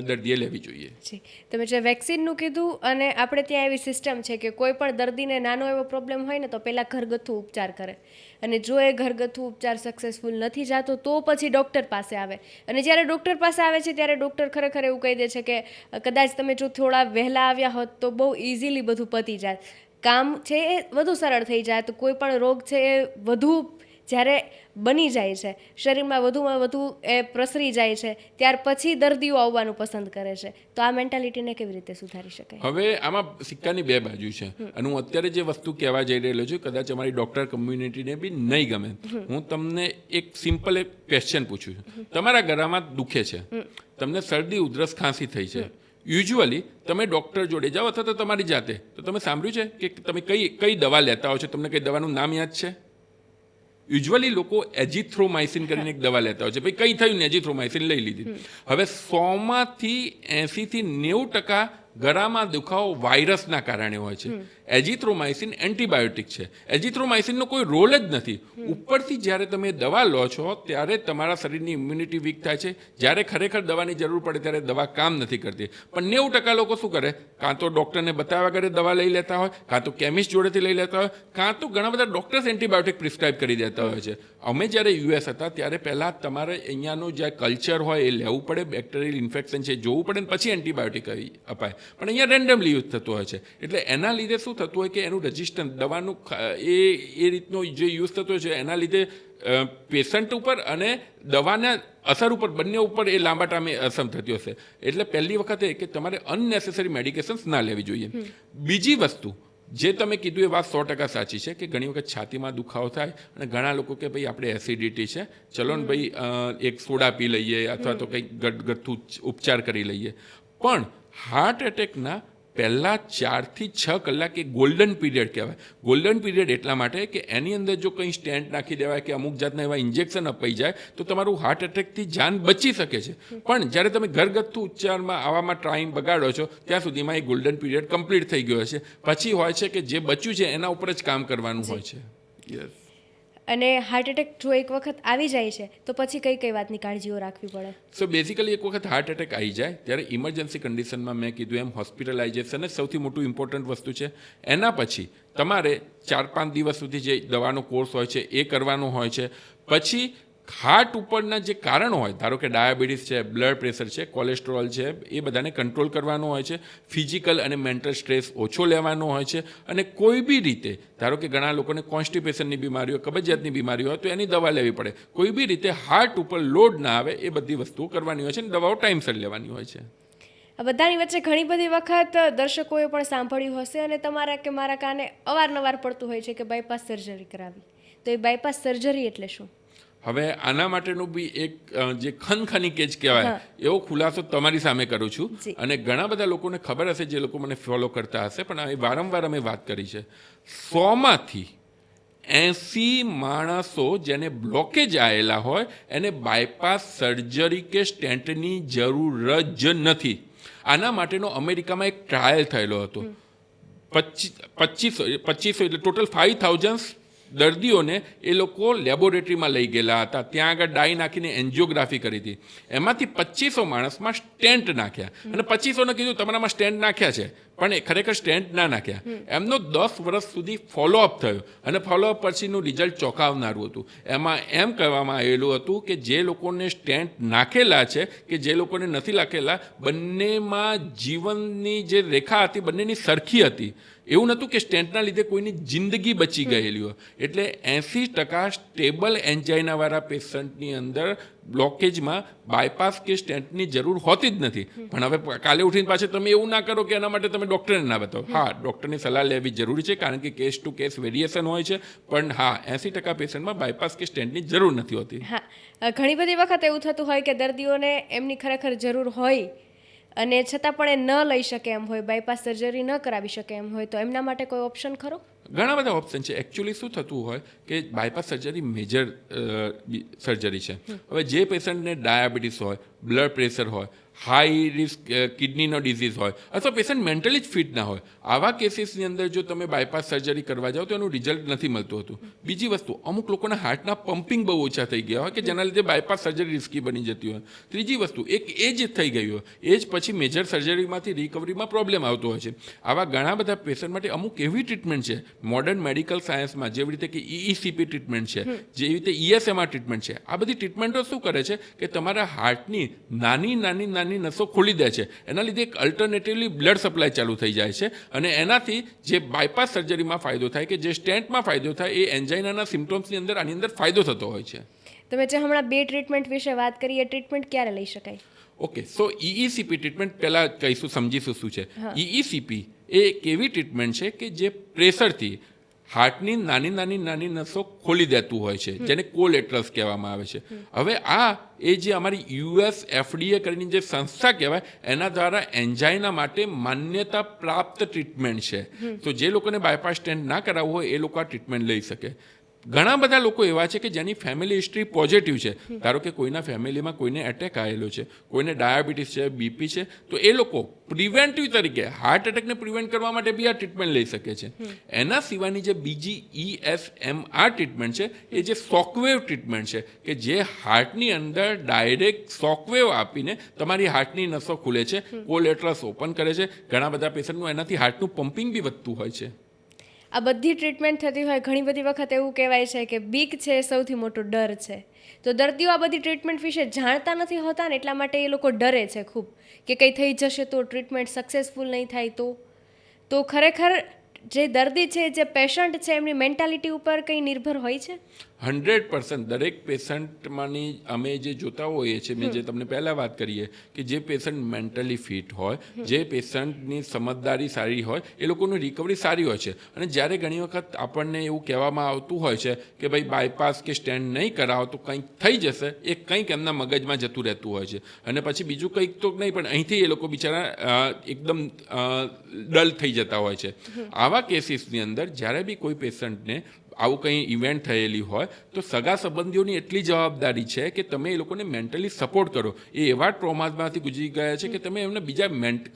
દર્દીએ લેવી જોઈએ. જી, તમે જે વેક્સિનનું કીધું અને આપણે ત્યાં એવી સિસ્ટમ છે કે કોઈ પણ દર્દીને નાનો એવો પ્રોબ્લેમ હોય ને તો પહેલાં ઘરગથ્થુ ઉપચાર કરે અને જો એ ઘરગથ્થુ ઉપચાર સક્સેસફુલ નથી જતો તો પછી ડૉક્ટર પાસે આવે અને જ્યારે ડૉક્ટર પાસે આવે છે ત્યારે ડૉક્ટર ખરેખર એવું કહી દે છે કે કદાચ તમે જો થોડા વહેલા આવ્યા હોત તો બહુ ઇઝીલી બધું પતી જાય, કામ છે એ વધુ સરળ થઈ જાય, તો કોઈ પણ રોગ છે એ વધુ જ્યારે બની જાય છે, શરીરમાં વધુમાં વધુ એ પ્રસરી જાય છે, ત્યાર પછી દર્દીઓ આવવાનું પસંદ કરે છે. તો આ મેન્ટાલિટીને કેવી રીતે સુધારી શકાય? હવે આમાં સિક્કાની બે બાજુ છે અને હું અત્યારે જે વસ્તુ કહેવા જઈ રહેલો છું કદાચ અમારી ડૉક્ટર કમ્યુનિટીને બી નહીં ગમે. હું તમને એક સિમ્પલ એક ક્વેશ્ચન પૂછું છું. તમારા ગળામાં દુખે છે, તમને શરદી ઉધરસ ખાંસી થઈ છે, યુઝ્યુઅલી તમે ડૉક્ટર જોડે જાઓ અથવા તો તમારી જાતે, તો તમે સાંભળ્યું છે કે તમે કઈ દવા લેતા હો છો? તમને કઈ દવાનું નામ યાદ છે? યુઝ્યુઅલી લોકો એજીથ્રોમાઇસિન કરીને એક દવા લેતા હોય છે. ભાઈ કંઈ થયું ને એજીથ્રોમાઇસિન લઈ લીધી. હવે 100માંથી 80થી 90% ગળામાં દુખાવો વાયરસના કારણે હોય છે. એજીથ્રોમાઇસિન એન્ટીબાયોટિક છે. એજીથ્રોમાઇસિનનો કોઈ રોલ જ નથી. ઉપરથી જ્યારે તમે દવા લો છો ત્યારે તમારા શરીરની ઇમ્યુનિટી વીક થાય છે. જ્યારે ખરેખર દવાની જરૂર પડે ત્યારે દવા કામ નથી કરતી. પણ 90% લોકો શું કરે? કાં તો ડૉક્ટરને બતાવ્યા વગર દવા લઈ લેતા હોય, કાં તો કેમિસ્ટ જોડેથી લઈ લેતા હોય, કાં તો ઘણા બધા ડૉક્ટર્સ એન્ટીબાયોટિક પ્રિસ્ક્રાઇબ કરી દેતા હોય છે. અમે જ્યારે યુએસ હતા ત્યારે પહેલાં તમારે અહીંયાનું જે કલ્ચર હોય એ લેવું પડે, બેક્ટેરિયલ ઇન્ફેક્શન છે જોવું પડે ને પછી એન્ટીબાયોટિક અપાય. પણ અહીંયા રેન્ડમલી યુઝ થતો હોય છે. એટલે એના લીધે શું થતું હોય કે એનું રજિસ્ટન્સ દવાનું એ રીતનો જે યુઝ થતો હોય છે એના લીધે પેશન્ટ ઉપર અને દવાના અસર ઉપર બંને ઉપર એ લાંબા ટાઈમે અસર થતી હશે. એટલે પહેલી વખત એ કે તમારે અનનેસેસરી મેડિકેશન્સ ના લેવી જોઈએ. બીજી વસ્તુ જે તમે કીધું એ વાત 100% સાચી છે કે ઘણી વખત છાતીમાં દુખાવો થાય અને ઘણા લોકો કે ભાઈ આપણે એસિડિટી છે, ચલો ને ભાઈ એક સોડા પી લઈએ અથવા તો કંઈક ગટગથ્થુ ઉપચાર કરી લઈએ. પણ હાર્ટ એટેકના પહેલા 4 થી 6 કલાક એ ગોલ્ડન પીરિયડ કહેવાય. ગોલ્ડન પીરિયડ એટલા માટે કે એની અંદર જો કંઈ સ્ટેન્ટ નાખી દેવાય કે અમુક જાતના એવા ઇન્જેક્શન અપાઈ જાય તો તમારું હાર્ટ એટેકથી જાન બચી શકે છે. પણ જ્યારે તમે ઘરગથ્થુ ઉપચારમાં આવામાં ટાઈમ બગાડો છો ત્યાં સુધીમાં એ ગોલ્ડન પીરિયડ કમ્પ્લીટ થઈ ગયો છે. પછી હોય છે કે જે બચ્યું છે એના ઉપર જ કામ કરવાનું હોય છે. યસ. અને હાર્ટ એટેક જો એક વખત આવી જાય છે તો પછી કઈ કઈ વાતની કાળજીઓ રાખવી પડે? સો બેઝિકલી એક વખત હાર્ટ એટેક આવી જાય ત્યારે ઇમરજન્સી કન્ડિશનમાં મેં કીધું એમ હોસ્પિટલાઇઝેશન જ સૌથી મોટું ઇમ્પોર્ટન્ટ વસ્તુ છે. એના પછી તમારે 4-5 દિવસ સુધી જે દવાનો કોર્સ હોય છે એ કરવાનો હોય છે. પછી હાર્ટ ઉપરના જે કારણો હોય, ધારો કે ડાયાબિટીસ છે, બ્લડ પ્રેશર છે, કોલેસ્ટ્રોલ છે, એ બધાને કંટ્રોલ કરવાનો હોય છે. ફિઝિકલ અને મેન્ટલ સ્ટ્રેસ ઓછો લેવાનો હોય છે. અને કોઈ બી રીતે ધારો કે ઘણા લોકોને કોન્સ્ટિપેશનની બીમારી હોય, કબજિયાતની બીમારી હોય તો એની દવા લેવી પડે. કોઈ બી રીતે હાર્ટ ઉપર લોડ ના આવે એ બધી વસ્તુઓ કરવાની હોય છે અને દવાઓ ટાઈમસર લેવાની હોય છે. આ બધાની વચ્ચે ઘણી બધી વખત દર્શકોએ પણ સાંભળ્યું હશે અને તમારા કે મારા કાને અવારનવાર પડતું હોય છે કે બાયપાસ સર્જરી કરાવી. તો એ બાયપાસ સર્જરી એટલે શું? હવે આના માટેનું બી એક જે ખનખની કેજ કહેવાય એવો ખુલાસો તમારી સામે કરું છું. અને ઘણા બધા લોકોને ખબર હશે જે લોકો મને ફોલો કરતા હશે, પણ વારંવાર અમે વાત કરી છે. 100માંથી 80 માણસો જેને બ્લોકેજ આવેલા હોય એને બાયપાસ સર્જરી કે સ્ટેન્ટની જરૂર જ નથી. આના માટેનો અમેરિકામાં એક ટ્રાયલ થયેલો હતો. 2500 એટલે ટોટલ 5000 દર્દીઓને એ લોકો લેબોરેટરીમાં લઈ ગયેલા હતા. ત્યાં આગળ ડાઈ નાખીને એન્જિયોગ્રાફી કરી હતી. એમાંથી 2500 માણસમાં સ્ટેન્ટ નાખ્યા અને 2500ને કીધું તમારામાં સ્ટેન્ટ નાખ્યા છે, પણ એ ખરેખર સ્ટેન્ટ ના નાખ્યા. એમનો 10 વર્ષ સુધી ફોલોઅપ થયો અને ફોલોઅપ પછીનું રિઝલ્ટ ચોંકાવનારું હતું. એમાં એમ કહેવામાં આવેલું હતું કે જે લોકોને સ્ટેન્ટ નાખેલા છે કે જે લોકોને નથી નાખેલા, બંનેમાં જીવનની જે રેખા હતી બંનેની સરખી હતી. એવું નહોતું કે સ્ટેન્ટના લીધે કોઈની જિંદગી બચી ગયેલી હોય. એટલે 80% સ્ટેબલ એન્જાઇનાવાળા પેશન્ટની અંદર બ્લોકેજમાં બાયપાસ કે સ્ટેન્ટની જરૂર હોતી જ નથી. પણ હવે કાલે ઉઠીને પાછળ તમે એવું ના કરો કે એના માટે તમે ડૉક્ટરને ના બતાવો. હા, ડૉક્ટરની સલાહ લેવી જરૂરી છે કારણ કે કેસ ટુ કેસ વેરિએશન હોય છે. પણ હા, 80% પેશન્ટમાં બાયપાસ કે સ્ટેન્ટની જરૂર નથી હોતી. હા, ઘણી બધી વખત એવું થતું હોય કે દર્દીઓને એમની ખરેખર જરૂર હોય અને છતાં પણ એ ન લઈ શકે એમ હોય, બાયપાસ સર્જરી ન કરાવી શકે એમ હોય, તો એમના માટે કોઈ ઓપ્શન ખરો? ઘણા બધા ઓપ્શન છે. એકચ્યુઅલી શું થતું હોય કે બાયપાસ સર્જરી મેજર સર્જરી છે. હવે જે પેશન્ટને ડાયાબિટીસ હોય, બ્લડ પ્રેશર હોય, હાઈ રિસ્ક કિડનીનો ડિઝીઝ હોય અથવા પેશન્ટ મેન્ટલી જ ફિટ ના હોય, આવા કેસીસની અંદર જો તમે બાયપાસ સર્જરી કરવા જાઓ તો એનું રિઝલ્ટ નથી મળતું હતું. બીજી વસ્તુ, અમુક લોકોના હાર્ટના પમ્પિંગ બહુ ઓછા થઈ ગયા હોય કે જેના લીધે બાયપાસ સર્જરી રિસ્કી બની જતી હોય. ત્રીજી વસ્તુ, એક એજ થઈ ગઈ હોય, એજ પછી મેજર સર્જરીમાંથી રિકવરીમાં પ્રોબ્લેમ આવતો હોય છે. આવા ઘણા બધા પેશન્ટ માટે અમુક એવી ટ્રીટમેન્ટ છે મોડર્ન મેડિકલ સાયન્સમાં, જેવી રીતે કે EECP ટ્રીટમેન્ટ છે, જેવી રીતે ESMR ટ્રીટમેન્ટ છે. આ બધી ટ્રીટમેન્ટો શું કરે છે કે તમારા હાર્ટની નાની નસો ખોલી દે છે. એના લીધે એક અલ્ટરનેટિવલી બ્લડ સપ્લાય ચાલુ થઈ જાય છે અને એનાથી જે બાયપાસ સર્જરીમાં ફાયદો થાય કે જે સ્ટેન્ટમાં ફાયદો થાય એ એન્જાઇનાના સિમ્ટમ્સની અંદર આની અંદર ફાયદો થતો હોય છે. તમે જે હમણાં 2 ટ્રીટમેન્ટ વિશે વાત કરી, એ ટ્રીટમેન્ટ ક્યારે લઈ શકાય? ઓકે, સો EECP ટ્રીટમેન્ટ પહેલાં કહીશું, સમજીશું શું છે. EECP એ એક એવી ટ્રીટમેન્ટ છે કે જે પ્રેશરથી હાર્ટની નાની નસો ખોલી દેતું હોય છે, જેને કોલેટરસ કહેવામાં આવે છે. હવે એ જે અમારી US FDA કરીને જે સંસ્થા કહેવાય, એના દ્વારા એન્જાઇના માટે માન્યતા પ્રાપ્ત ટ્રીટમેન્ટ છે. તો જે લોકોને બાયપાસ સ્ટેન્ટ ના કરાવવું હોય એ લોકો આ ટ્રીટમેન્ટ લઈ શકે. ઘણા બધા લોકો એવા છે કે જેની ફેમિલી હિસ્ટ્રી પોઝિટિવ છે. ધારો કે કોઈના ફેમિલીમાં કોઈને એટેક આવેલો છે, કોઈને ડાયાબિટીસ છે, BP છે, તો એ લોકો પ્રિવેન્ટિવ તરીકે હાર્ટ એટેકને પ્રિવેન્ટ કરવા માટે બી આ ટ્રીટમેન્ટ લઈ શકે છે. એના સિવાયની જે બીજી ESMR ટ્રીટમેન્ટ છે, એ જે શોકવેવ ટ્રીટમેન્ટ છે કે જે હાર્ટની અંદર ડાયરેક્ટ શોકવેવ આપીને તમારી હાર્ટની નસો ખુલે છે, કોલેટરસ ઓપન કરે છે. ઘણા બધા પેશન્ટનું એનાથી હાર્ટનું પમ્પિંગ બી વધતું હોય છે. આ બધી ટ્રીટમેન્ટ થતી હોય, ઘણી બધી વખત એવું કહેવાય છે કે બીક છે એ સૌથી મોટો ડર છે. તો દર્દીઓ આ બધી ટ્રીટમેન્ટ વિશે જાણતા નથી હોતા ને, એટલા માટે એ લોકો ડરે છે ખૂબ કે કંઈ થઈ જશે તો, ટ્રીટમેન્ટ સક્સેસફુલ નહીં થાય તો ખરેખર જે દર્દી છે, જે પેશન્ટ છે, એમની મેન્ટાલિટી ઉપર કંઈ નિર્ભર હોય છે? 100% દરેક પેશન્ટમાંની અમે જે જોતા હોઈએ છીએ, મેં જે તમને પહેલાં વાત કરીએ કે જે પેશન્ટ મેન્ટલી ફિટ હોય, જે પેશન્ટની સમજદારી સારી હોય, એ લોકોની રિકવરી સારી હોય છે. અને જ્યારે ઘણી વખત આપણને એવું કહેવામાં આવતું હોય છે કે ભાઈ બાયપાસ કે સ્ટેન્ટ નહીં કરાવો તો કંઈક થઈ જશે, એ કંઈક એમના મગજમાં જતું રહેતું હોય છે. અને પછી બીજું કંઈક તો નહીં, પણ અહીંથી એ લોકો બિચારા એકદમ ડલ થઈ જતા હોય છે. આવા કેસીસની અંદર જ્યારે બી કોઈ પેશન્ટને આવું કંઈ ઇવેન્ટ થયેલી હોય તો સગા સંબંધીઓની એટલી જવાબદારી છે કે તમે એ લોકોને મેન્ટલી સપોર્ટ કરો. એ એવા ટ્રોમામાંથી ગુજરી ગયા છે કે તમે એમને બીજા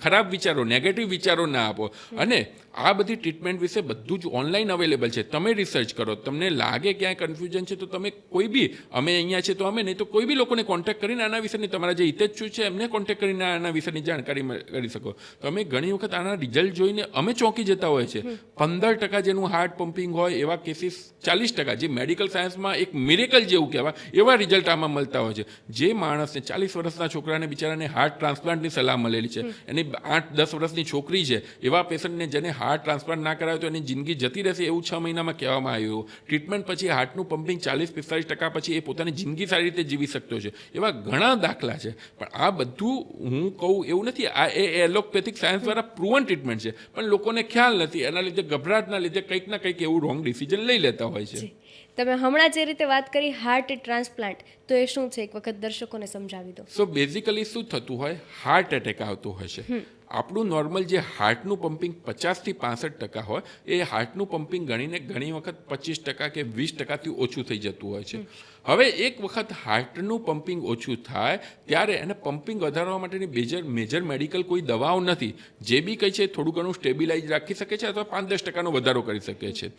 ખરાબ વિચારો, નેગેટિવ વિચારો ના આપો. અને આ બધી ટ્રીટમેન્ટ વિશે બધું જ ઓનલાઈન અવેલેબલ છે. તમે રિસર્ચ કરો, તમને લાગે ક્યાંય કન્ફ્યુઝન છે તો તમે કોઈ બી, અમે અહીંયા છે તો અમે, નહીં તો કોઈ બી લોકોને કોન્ટેક્ટ કરીને આના વિશેની, તમારા જે હિતેચ્છુ છે એમને કોન્ટેક્ટ કરીને આના વિશેની જાણકારી કરી શકો. તમે ઘણી વખત આના રિઝલ્ટ જોઈને અમે ચોંકી જતા હોય છે. 15% જેનું હાર્ટ પમ્પિંગ હોય એવા કેસીસ 40%, જે મેડિકલ સાયન્સમાં એક મિરેકલ જેવું કહેવાય, એવા રિઝલ્ટ આમાં મળતા હોય છે. જે માણસને 40 વર્ષના છોકરાને બિચારાને હાર્ટ ટ્રાન્સપ્લાન્ટની સલાહ મળેલી છે, એની 8-10 વર્ષની છોકરી છે, એવા પેશન્ટને જેને હાર્ટ ટ્રાન્સપ્લાન્ટ ના કરાવે તો એની જિંદગી જતી રહેશે એવું 6 મહિનામાં કહેવામાં આવ્યું. ટ્રીટમેન્ટ પછી હાર્ટનું પમ્પિંગ 40-45% પછી એ પોતાની જિંદગી સારી રીતે જીવી શકતો છે. એવા ઘણા દાખલા છે. પણ આ બધું હું કહું એવું નથી, આ એલોપેથિક સાયન્સ દ્વારા પ્રૂવન ટ્રીટમેન્ટ છે, પણ લોકોને ખ્યાલ નથી. એના લીધે ગભરાટના લીધે કંઈક ના કંઈક એવું રોંગ ડિસિઝન લઈ લેતા હોય છે. તમે હમણાં જે રીતે વાત કરી હાર્ટ ટ્રાન્સપ્લાન્ટ, તો એ શું છે એક વખત દર્શકોને સમજાવી દો. સો બેઝિકલી શું થતું હોય, હાર્ટ એટેક આવતો હોય છે. આપણું નોર્મલ જે હાર્ટનું પમ્પિંગ 50% થી 65% હોય, એ હાર્ટનું પમ્પિંગ ગણીને ઘણી વખત 25% કે 20%થી ઓછું થઈ જતું હોય છે. હવે એક વખત હાર્ટનું પમ્પિંગ ઓછું થાય ત્યારે એને પમ્પિંગ વધારવા માટેની મેજર મેડિકલ કોઈ દવાઓ નથી. જે બી કંઈ છે થોડું ઘણું સ્ટેબિલાઇઝ રાખી શકે છે અથવા 5-10% વધારો કરી શકે છે.